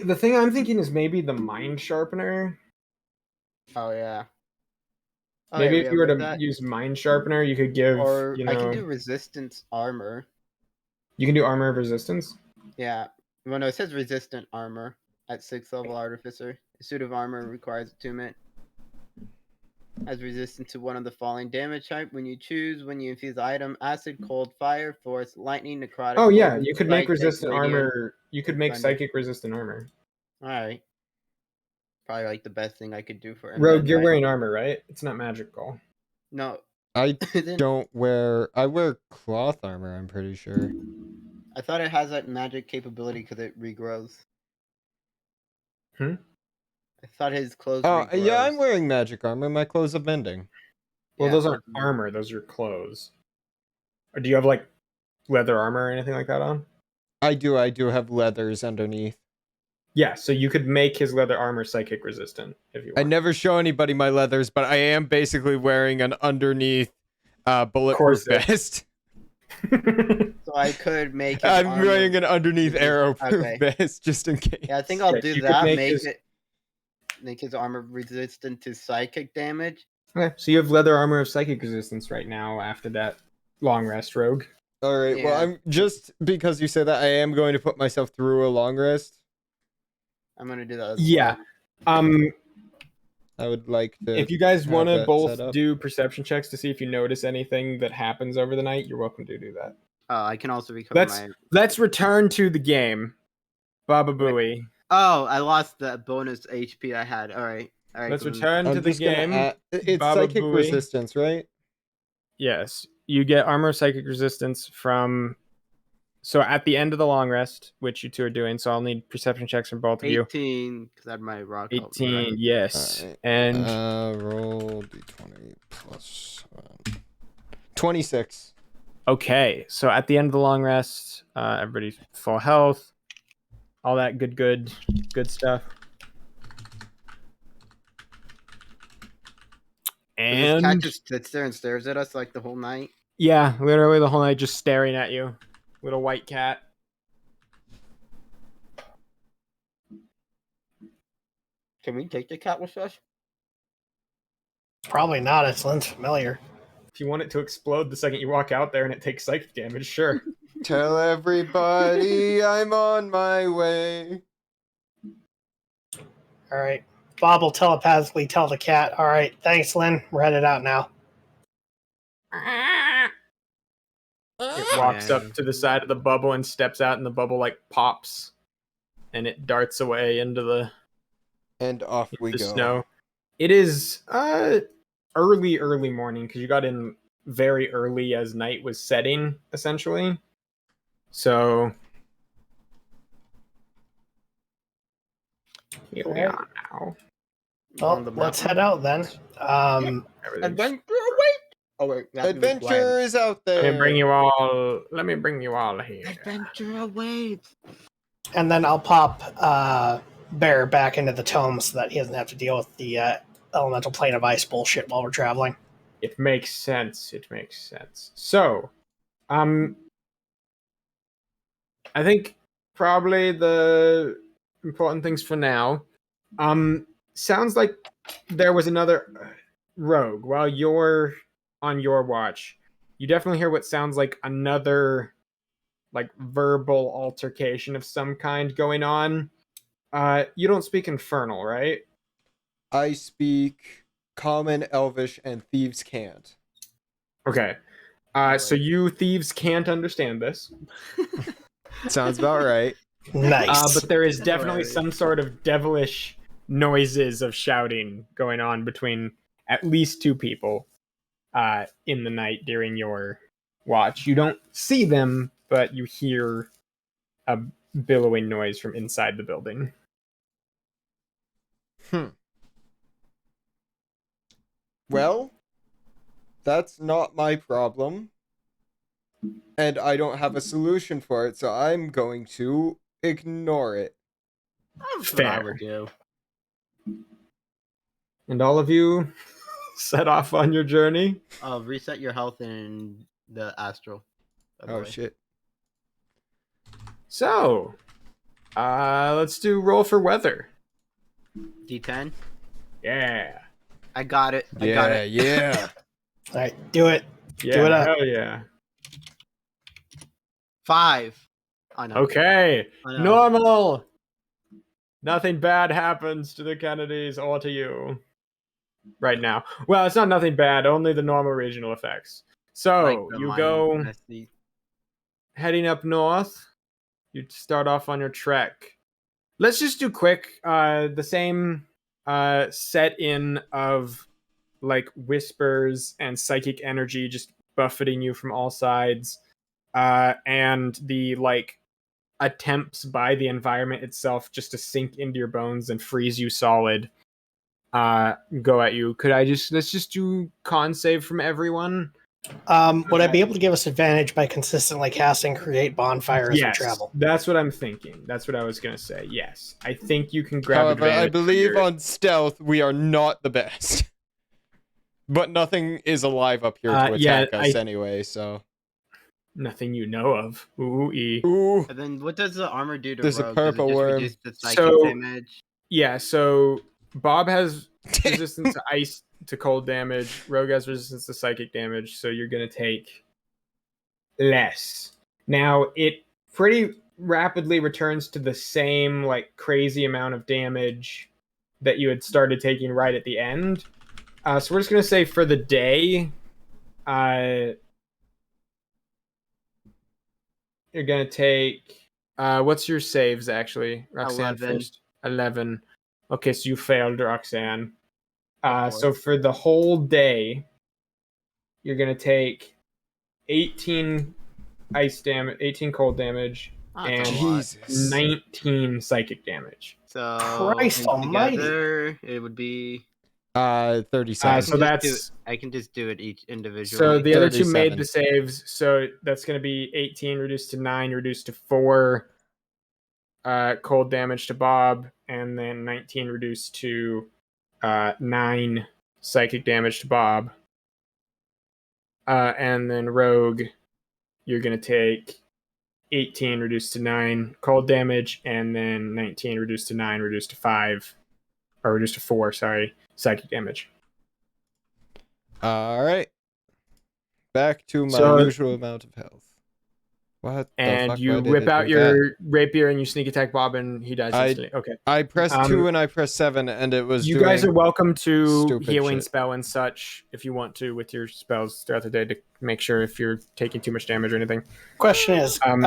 The thing I'm thinking is maybe the Mind Sharpener. Oh yeah. Oh, Maybe yeah, if yeah, you were with to that. use Mind Sharpener, you could give, Or you I can know, do Resistance Armor. you can do Armor of Resistance. Yeah. Well, no, it says Resistant Armor at 6th level Artificer. A suit of armor requires attunement. Has resistance to one of the following damage type when you choose. When you infuse the item: acid, cold, fire, force, lightning, necrotic. Oh yeah, poison, you could make psychic, resistant radiant. armor. You could make thunder. psychic resistant armor. All right. Probably like the best thing I could do for Rogue, embed, you're right? wearing armor, right? It's not magical. No. I Then- don't wear. I wear cloth armor. I'm pretty sure. I thought it has that magic capability because it regrows. Hmm? I thought his clothes. Oh yeah, I'm regrows. wearing magic armor. My clothes are bending. Well, Yeah, those aren't but- armor; those are clothes. Or do you have like leather armor or anything like that on? I do have leathers underneath. Yeah, so you could make his leather armor psychic resistant if you want. I never show anybody my leathers, but I am basically wearing an underneath bulletproof Corset. vest. So I could make. His I'm armor- wearing an underneath Mhm. arrowproof Okay. vest just in case. Yeah, I think I'll Yeah, do you could that. make Make his- it. Make his armor resistant to psychic damage. Okay, so you have leather armor of psychic resistance right now after that long rest, Rogue. All right. Well, Yeah. I'm just because you said that I am going to put myself through a long rest. I'm gonna do that. As Yeah. well. I would like to. If you guys have want to that both set up. do perception checks to see if you notice anything that happens over the night, you're welcome to do that. I can also recover Let's my. let's return to the game. Baba Booey. Oh, I lost the bonus HP I had. All right. Let's then- return I'm to the just gonna game. it's Baba psychic Booey. resistance, right? Yes, you get armor of psychic resistance from. So at the end of the long rest, which you two are doing, so I'll need perception checks from both of you. 18, because I had my rock. help, 18, right? yes, Alright. and Roll d20 plus 7. 26. okay. So at the end of the long rest, everybody's full health, all that good stuff. This cat And just sits there and stares at us like the whole night. yeah, literally the whole night just staring at you, little white cat. Can we take the cat with us? Probably not. It's Lynn's familiar. If you want it to explode the second you walk out there and it takes psychic damage, sure. Tell everybody I'm on my way. All right. Bob will telepathically tell the cat, all right, thanks, Lynn. We're headed out now. It walks up to the side of the bubble and steps out, and the bubble like pops, and it darts away into the And off we the go. snow. It is early morning because you got in very early as night was setting, essentially. So here we Alright. are now. Well, On the let's map. head out then. Everything's- Adventure, wait! Oh wait, that means Adventure is out there. Let me bring you all here. when. Adventure awaits. And then I'll pop Bear back into the tome so that he doesn't have to deal with the elemental plane of ice bullshit while we're traveling. It makes sense. It makes sense. So, I think probably the important things for now. Sounds like there was another rogue while you're on your watch. You definitely hear what sounds like another like verbal altercation of some kind going on. You don't speak Infernal, right? I speak Common, Elvish, and Thieves can't. Okay. So you thieves can't understand this. Sounds about right. Nice. But there is definitely some sort of devilish noises of shouting going on between at least two people in the night during your watch. You don't see them, but you hear a billowing noise from inside the building. Well, that's not my problem. And I don't have a solution for it, so I'm going to ignore it. That's what I Fair. would do. And all of you set off on your journey. Reset your health in the astral. by the Oh, way. shit. So, let's do roll for weather. D10. Yeah. I got it. I got it. Yeah. All right, do it. Yeah, Do it up. hell yeah. 5. Oh, no. Okay. Oh, no. Normal. Nothing bad happens to the Kennedys or to you right now. Well, it's not nothing bad, only the normal regional effects. So, Like the you line go messy. heading up north. You start off on your trek. Let's just do quick. The same set in of like whispers and psychic energy just buffeting you from all sides, and the like attempts by the environment itself just to sink into your bones and freeze you solid. Go at you. Let's just do con save from everyone. Would I be able to give us advantage by consistently casting create bonfire as we Yes, travel? that's what I'm thinking. That's what I was gonna say. Yes, I think you can grab. However, I advantage from believe your- on stealth we are not the best. But nothing is alive up here to yeah, attack us anyway, so. nothing you know of. Ooh, Ooh. And then what does the armor do to There's a rogue? Does it purple just worm. reduce the psychic So- damage? Yeah, so Bob has resistance to ice to cold damage. Rogue has resistance to psychic damage, so you're gonna take less. Now it pretty rapidly returns to the same like crazy amount of damage that you had started taking right at the end. So we're just gonna say for the day, you're gonna take. What's your saves actually, Roxanne? 11. First 11. Okay, so you failed, Roxanne. Of So for the whole day, you're gonna take 18 ice damage, 18 cold damage, Oh, that's and a lot. Jesus. 19 psychic damage. So Christ almighty. together, it would be. 37. So I can just do it each individually. So the other two 37. made the saves. So that's going to be 18 reduced to 9, reduced to 4 cold damage to Bob, and then 19 reduced to 9 psychic damage to Bob. And then Rogue, you're going to take 18 reduced to 9 cold damage, and then 19 reduced to 9, reduced to 5, or reduced to 4, sorry, psychic damage. Alright. Back to my So- usual amount of health. What the And fuck? you Why did whip it out do your rapier and you sneak attack Bob, and he dies I- instantly. Okay. that? I pressed 2 and I pressed 7, and it was You guys are doing... welcome to stupid healing shit. spell and such if you want to with your spells throughout the day to make sure if you're taking too much damage or anything. Question is, Um,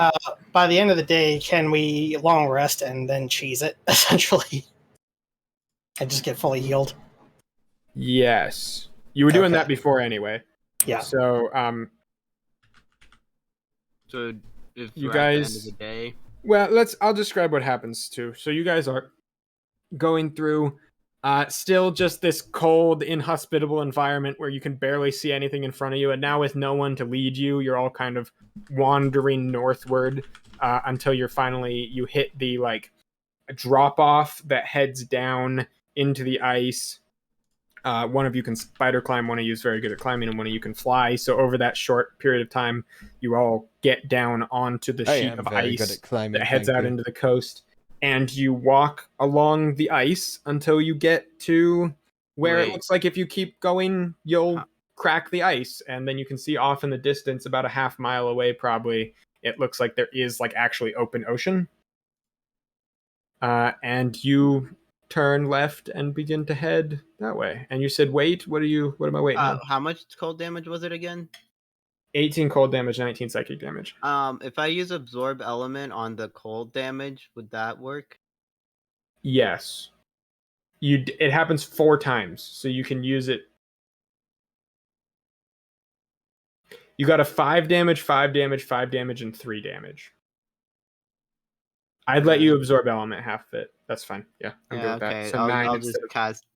by the end of the day, can we long rest and then cheese it, essentially? And just get fully healed? Yes. You were doing Okay. that before anyway. Yeah. So, So if You we're at the end guys- of the day, well, I'll describe what happens too. So you guys are going through still just this cold, inhospitable environment where you can barely see anything in front of you, and now with no one to lead you, you're all kind of wandering northward until you hit the like drop off that heads down into the ice. One of you can spider climb, one of you is very good at climbing, and one of you can fly. So over that short period of time, you all get down onto the I sheet am of very good ice at climbing. that heads thank out you. into the coast, and you walk along the ice until you get to where it Wait. looks like if you keep going, you'll Huh. crack the ice, and then you can see off in the distance, about a half mile away probably, it looks like there is like actually open ocean. And you turn left and begin to head that way. And you said wait, what am I waiting on? how much cold damage was it again? 18 cold damage, 19 psychic damage. If I use absorb element on the cold damage, would that work? Yes. It happens 4 times, so you can use it. You got a 5 damage, 5 damage, 5 damage, and 3 damage. I'd let you absorb element half of it. That's fine. Yeah, I'm good with that. Okay. So 9 I'll instead just of... cast.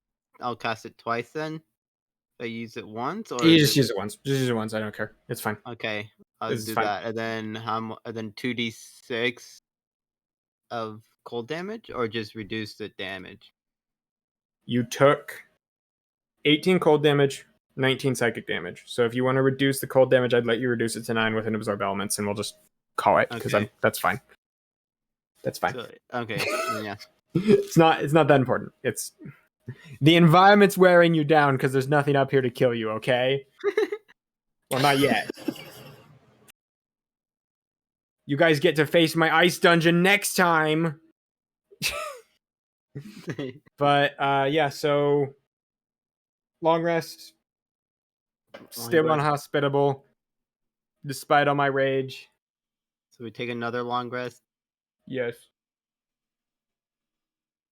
I'll cast it twice then. If I use it once, or You is just it... use it once. Just use it once. I don't care. It's fine. Okay, I'll This is do fine. that, and then and then 2d6 of cold damage, or just reduce the damage. You took 18 cold damage, 19 psychic damage. So if you want to reduce the cold damage, I'd let you reduce it to 9 with an absorb elements, and we'll just call it because Okay. that's fine. That's fine. So, okay, then yeah. It's not that important. It's the environment's wearing you down because there's nothing up here to kill you. Okay. Well, not yet. You guys get to face my ice dungeon next time. But yeah, so long rest. Still rest. unhospitable, despite all my rage. So we take another long rest. Yes.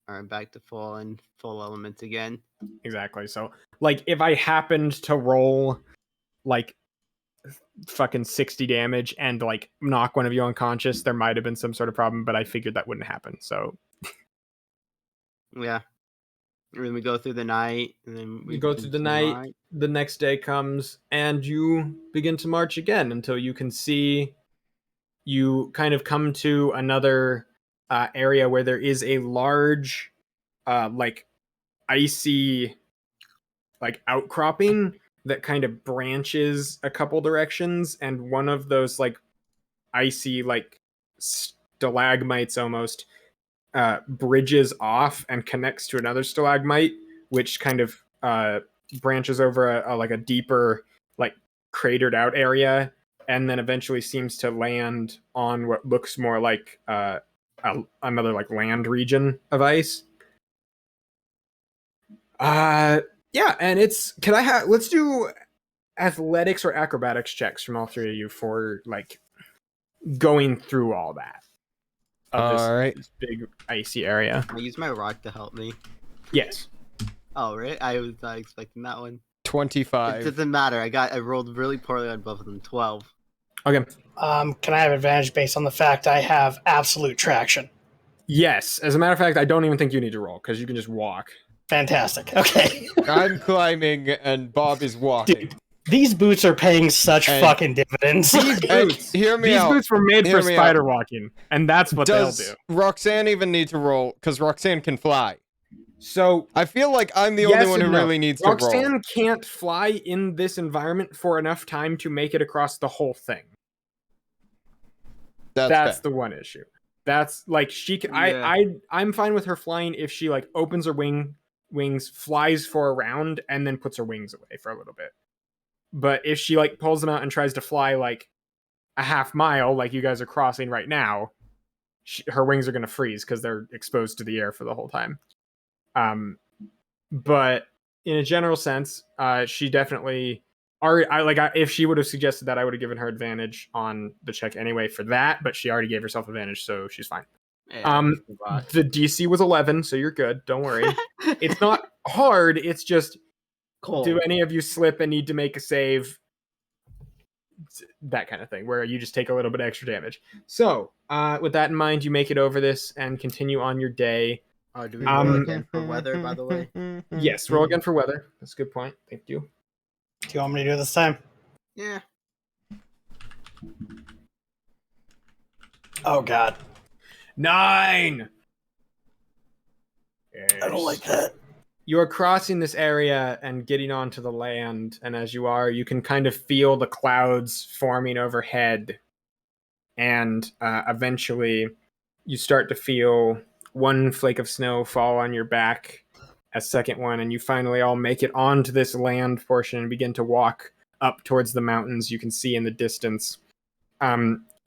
All right, back to full elements again. Exactly. So, like, if I happened to roll, like, fucking 60 damage and, like, knock one of you unconscious, there might have been some sort of problem, but I figured that wouldn't happen. So, Yeah. And then we go through the night, and then we you go through the night, the next day comes, and you begin to march again until you can see, you kind of come to another area where there is a large, like, icy, like, outcropping that kind of branches a couple directions, and one of those, like, icy, like, stalagmites almost bridges off and connects to another stalagmite, which kind of branches over a like a deeper, like, cratered out area, and then eventually seems to land on what looks more like another, like, land region of ice. Yeah, and it's, can I have, let's do athletics or acrobatics checks from all 3 of you for, like, going through all that of this big icy area. I use my rock to help me. Yes. Oh, really? I was not expecting that one. 25. It doesn't matter. I rolled really poorly on both of them. 12. Okay. Can I have advantage based on the fact I have absolute traction? Yes. As a matter of fact, I don't even think you need to roll because you can just walk. Fantastic. Okay. I'm climbing and Bob is walking. Dude, these boots are paying such fucking dividends. Hear me out. These boots were made Hear for me spider out. walking, and that's what Does they'll do. Roxanne even need to roll? Because Roxanne can fly. So I feel like I'm the only one who really needs to roll. Roxanne can't fly in this environment for enough time to make it across the whole thing. That's the one issue. That's, like, she can, Yeah. I'm fine with her flying if she, like, opens her wings, flies for a round, and then puts her wings away for a little bit. But if she, like, pulls them out and tries to fly, like, a half mile, like you guys are crossing right now, her wings are going to freeze because they're exposed to the air for the whole time. But in a general sense, she definitely... if she would have suggested that, I would have given her advantage on the check anyway for that, but she already gave herself advantage, so she's fine. Yeah, The DC was 11, so you're good. Don't worry. It's not hard. It's just, cold. do any of you slip and need to make a save? That kind of thing, where you just take a little bit extra damage. So, with that in mind, you make it over this and continue on your day. Oh, do we roll again for weather, by the way? Yes, roll again for weather. That's a good point. Thank you. Do you want me to do it this time? Yeah. Oh, God. 9! I don't like that. You are crossing this area and getting onto the land, and as you are, you can kind of feel the clouds forming overhead, and eventually you start to feel one flake of snow fall on your back, a second one, and you finally all make it onto this land portion and begin to walk up towards the mountains you can see in the distance.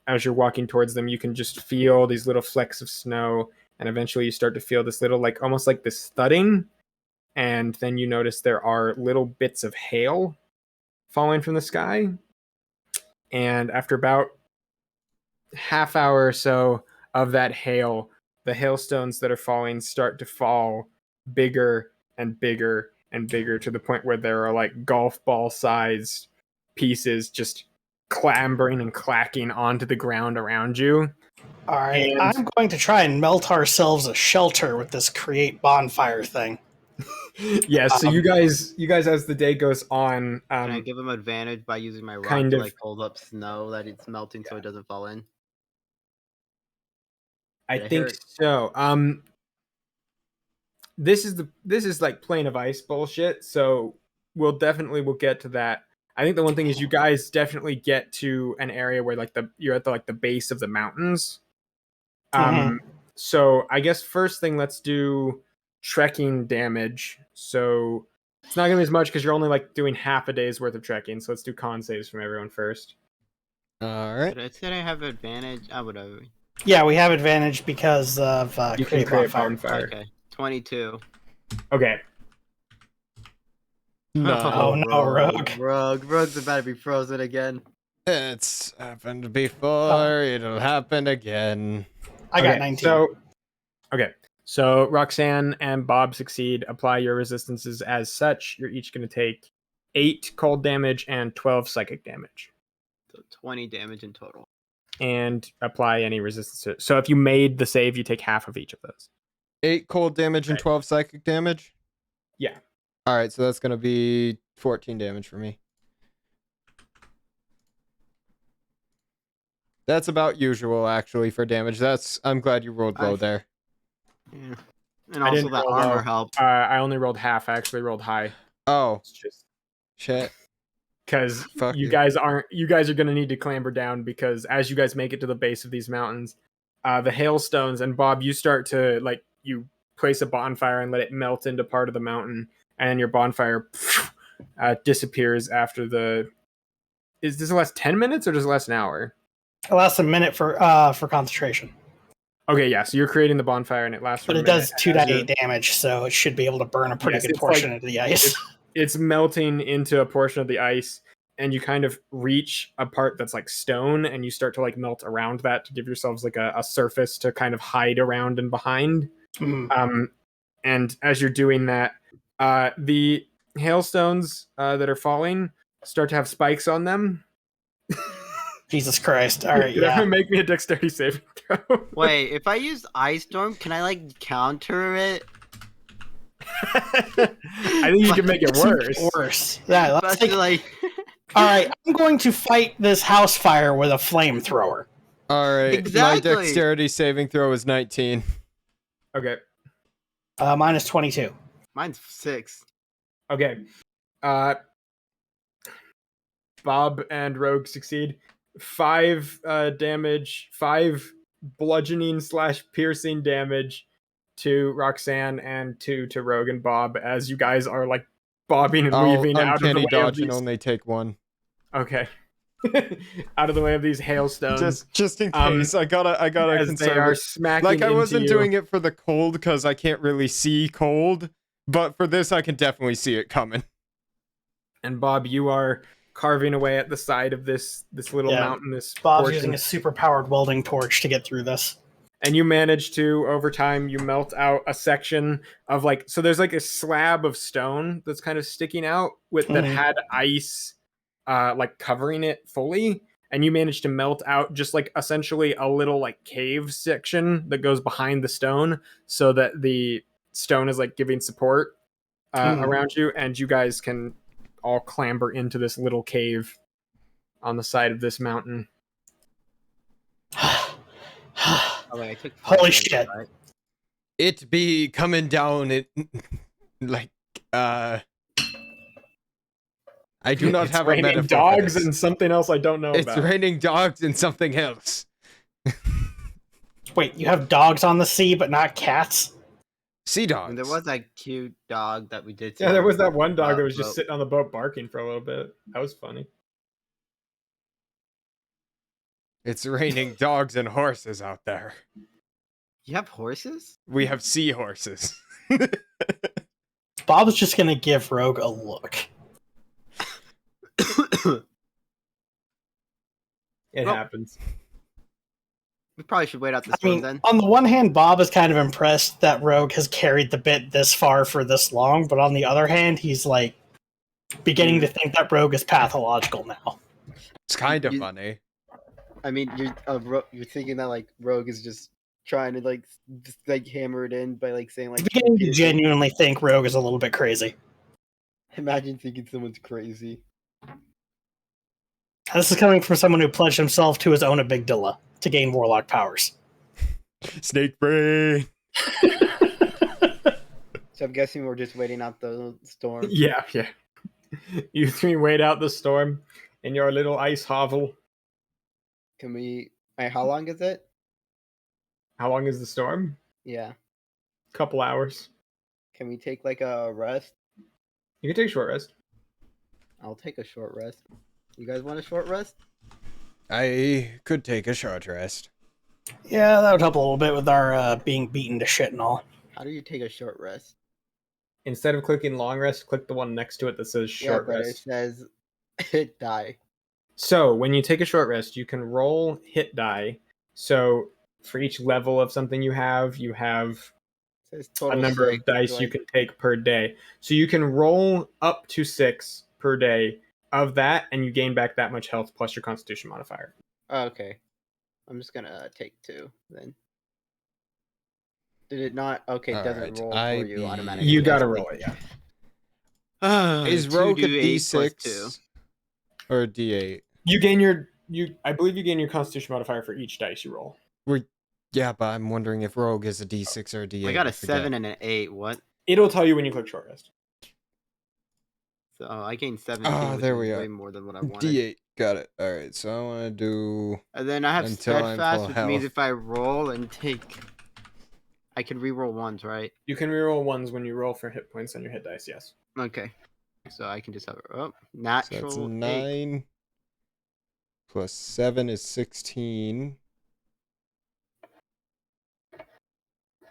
As you're walking towards them, you can just feel these little flecks of snow, and eventually you start to feel this little, like, almost like this thudding, and then you notice there are little bits of hail falling from the sky, and after about half hour or so of that hail, the hailstones that are falling start to fall bigger and bigger and bigger to the point where there are like golf ball sized pieces just clambering and clacking onto the ground around you. All right, And- I'm going to try and melt ourselves a shelter with this create bonfire thing. Yeah, so you guys as the day goes on, Can I give him advantage by using my rock kind to of- like hold up snow that it's melting so it doesn't fall in? I Did I think hear it? so. This is like plane of ice bullshit, so we'll get to that. I think the one thing is you guys definitely get to an area where like you're at the base of the mountains. So I guess first thing, let's do trekking damage. So it's not gonna be as much because you're only like doing half a day's worth of trekking. So let's do con saves from everyone first. All right. Did I say I have advantage? Whatever. Yeah, we have advantage because of You can create bonfire. bonfire. Okay, 22. Okay. No. Oh, no, Rogue. Rogue's about to be frozen again. It's happened before. It'll happen again. I got Okay, 19. So Roxanne and Bob succeed. Apply your resistances as such. You're each going to take 8 cold damage and 12 psychic damage. So 20 damage in total. And apply any resistance. So if you made the save, you take half of each of those. 8 cold damage and Okay. 12 psychic damage? Yeah. All right, so that's going to be 14 damage for me. That's about usual, actually, for damage. I'm glad you rolled low there. Yeah. And I also didn't that roll armor low. helped. I only rolled half. I actually rolled high. Oh, It's just shit. because Fuck you you. guys are going to need to clamber down because as you guys make it to the base of these mountains, the hailstones, and Bob, you start to you place a bonfire and let it melt into part of the mountain, and your bonfire disappears after the. Does it last 10 minutes or does it last an hour? It lasts a minute for concentration, Okay, yeah. So you're creating the bonfire and it lasts. but for a it does minute. 2 As to you're- 8 damage, so it should be able to burn a pretty Yes, good it's portion like- into the ice. It's melting into a portion of the ice, and you kind of reach a part that's like stone, and you start to like melt around that to give yourselves like a surface to kind of hide around and behind. Mhm. And as you're doing that, the hailstones that are falling start to have spikes on them. Jesus Christ! All right, Could everyone yeah. make me a dexterity saving throw? Wait, if I use Ice Storm, can I like counter it? I think you can make it worse. Worse. Yeah. Let's But take. like, All right, I'm going to fight this house fire with a flamethrower. All right, Exactly. my dexterity saving throw is 19. Okay. Mine is 22. mine's 6. Okay. Bob and Rogue succeed. 5 damage, 5 bludgeoning / piercing damage to Roxanne and 2 to Rogue and Bob as you guys are like bobbing and I'll weaving out of the uncanny way dodge of and these. only take 1. Okay. Out of the way of these hailstones. Just in Um, case, I gotta as they conserve are it. smacking Like I into wasn't you. doing it for the cold because I can't really see cold, but for this I can definitely see it coming. And Bob, you are carving away at the side of this little Yeah. mountain. This Bob's portion. using a super powered welding torch to get through this. And you manage to, over time, you melt out a section of so there's like a slab of stone that's kind of sticking out that Mhm. had ice covering it fully, and you manage to melt out just like essentially a little like cave section that goes behind the stone so that the stone is like giving support around you, and you guys can all clamber into this little cave on the side of this mountain. Oh, wait, I took Holy 5 damage, shit. right? It be coming down. It like I do not It's have a raining metaphor for dogs this. and something else I don't know It's about. raining dogs and something else. Wait, you have dogs on the sea, but not cats? Sea dogs. And there was that cute dog that we did. see Yeah, there on was the that one dog that was boat. just sitting on the boat barking for a little bit. That was funny. It's raining dogs and horses out there. You have horses? We have seahorses. Bob's just gonna give Rogue a look. It Well- happens. We probably should wait out the I storm mean, then. on the one hand, Bob is kind of impressed that Rogue has carried the bit this far for this long, but on the other hand, he's like beginning to think that Rogue is pathological now. It's kind of You- funny. I mean, you're thinking that like Rogue is just trying to like hammer it in by like saying like. He's beginning to confusing. genuinely think Rogue is a little bit crazy. Imagine thinking someone's crazy. This is coming from someone who pledged himself to his own amygdala to gain warlock powers. Snake brain. So I'm guessing we're just waiting out the storm. Yeah. You three wait out the storm in your little ice hovel. Can we? How long is it? How long is the storm? Yeah. Couple hours. Can we take like a rest? You can take a short rest. I'll take a short rest. You guys want a short rest? I could take a short rest. Yeah, that would help a little bit with our being beaten to shit and all. How do you take a short rest? Instead of clicking long rest, click the one next to it that says short but it rest. says hit die. So when you take a short rest, you can roll hit die. So for each level of something you have It says a total number 6. of dice you can take per day. So you can roll up to 6 per day of that, and you gain back that much health plus your constitution modifier. Okay. I'm just gonna take 2 then. Did it not? Okay, it doesn't Alright, roll I for you be- automatically. You It gotta has roll to it, yeah. Is Rogue a 2d8 plus 2. D6 or a D8? You gain your I believe you gain your constitution modifier for each dice you roll. Yeah, but I'm wondering if Rogue is a D6 or a D8. I got a forget. 7 and an 8. What? It'll tell you when you click short rest. So I gained 17. Ah, which there is we way are. more than what I wanted. D8. Got it. All right, so I want to do. And then I have Until I'm steadfast, full which means health. if I roll and take, I can re-roll ones, right? You can reroll ones when you roll for hit points on your hit dice, yes. Okay. So I can just have So natural that's 8. 9 plus 7 is 16.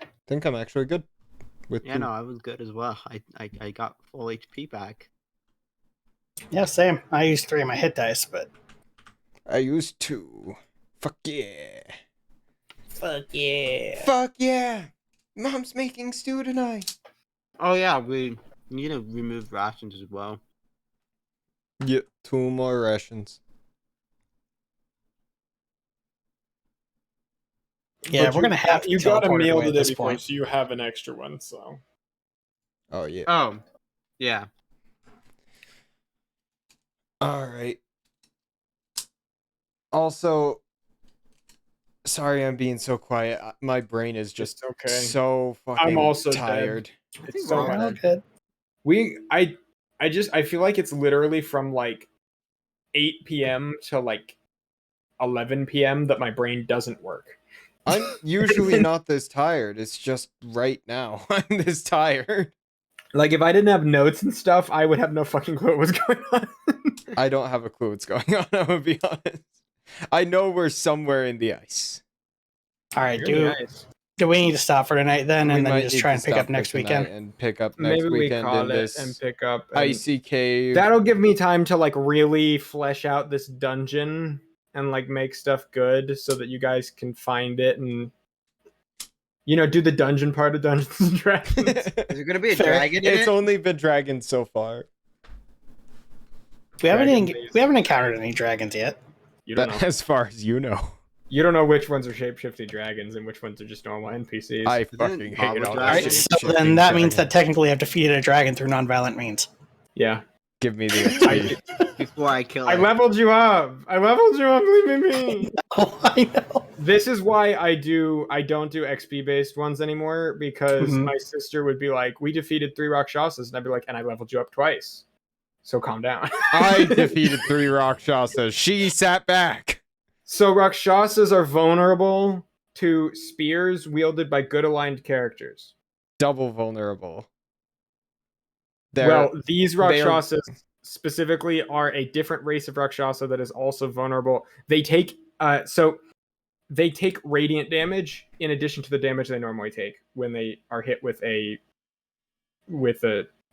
I think I'm actually good with Yeah, two. no, I was good as well. I got full HP back. Yeah, same. I used 3 of my hit dice, but I used 2. Fuck yeah. fuck yeah. Fuck yeah. Mom's making stew tonight. Oh yeah, we need to remove rations as well. Yep, 2 more rations. Yeah, But we're gonna have to you got a teleport meal away the at day this before, point. so you have an extra one, so. Oh yeah. Oh, yeah. All right. Also, sorry I'm being so quiet. My brain is just It's okay. so fucking also dead. tired. I think It's we're so all bad. dead. Good. I feel like it's literally from like 8 p.m. to like 11 p.m. that my brain doesn't work. I'm usually not this tired. It's just right now I'm this tired. Like if I didn't have notes and stuff, I would have no fucking clue what was going on. I don't have a clue what's going on, I'm gonna be honest. I know we're somewhere in the ice. All right, You're do we need to stop for tonight then, We and then might just need try to and pick stop up for next tonight weekend? and pick up next Maybe we weekend call in it this and pick up. And icy cave. that'll give me time to like really flesh out this dungeon and like make stuff good so that you guys can find it and do the dungeon part of Dungeons and Dragons. Is there gonna be a Fair. dragon in It's it? only been dragons so far. We haven't Dragon we haven't encountered any dragons yet. You don't But know. as far as you know. You don't know which ones are shapeshifting dragons and which ones are just normal NPCs. I Isn't fucking it hate Baba all Dragon? All right, that so shit. then that means that technically I've defeated a dragon through nonviolent means. Yeah. Give me the XP. Before I kill I it. leveled you up. Believe in me. Oh, I know. This is why I don't do XP based ones anymore, because Mhm. my sister would be like, "We defeated 3 Rakshasas," and I'd be like, "And I leveled you up twice." So calm down. I defeated 3 Rakshasas. She sat back. So Rakshasas are vulnerable to spears wielded by good aligned characters. Double vulnerable. Well, these they are- Rakshasas specifically are a different race of Rakshasa that is also vulnerable. They take radiant damage in addition to the damage they normally take when they are hit with a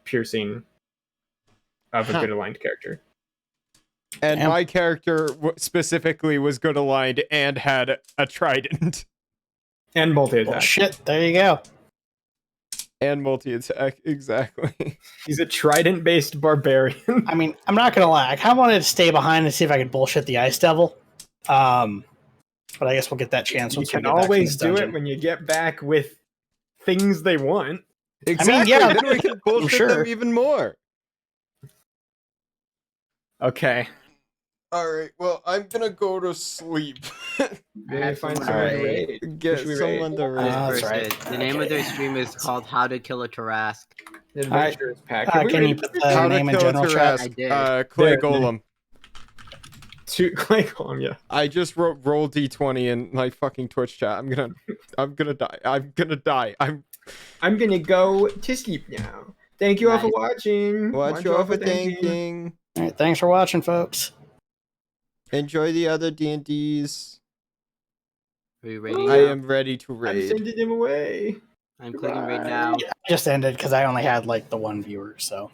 piercing of a Huh. good aligned character. And Damn. my character specifically was good aligned and had a trident And multi Well, attack. shit, there you go. and multi-attack. Exactly. He's a trident based barbarian. I mean, I'm not gonna lie. I kind of wanted to stay behind and see if I could bullshit the Ice Devil. But I guess we'll get that chance You once we can get back from always this do dungeon. it when you get back with things they want. Exactly. yeah, Then we can bullshit sure. them even more. Okay. All right. Well, I'm gonna go to sleep. Maybe have find someone someone to to raid. Get should we someone to raid. That's First, right. The name of Okay. their stream is called How to Kill a Tarrasque. The Adventurers pack. Can you raided put the the How to name in kill a general chat? I did. Clay There. Golem. two clay column? Yeah. I just wrote roll d20 in my fucking Twitch chat. I'm gonna die. I'm gonna die. I'm gonna go to sleep now. Thank you all for Nice. watching. Watch you all you for thinking. thinking. All right, thanks for watching, folks. Enjoy the other D&Ds. Are you ready? I am ready to I'm raid. sending them away. I'm clicking right Goodbye. now. I just ended because I only had like the one viewer, so.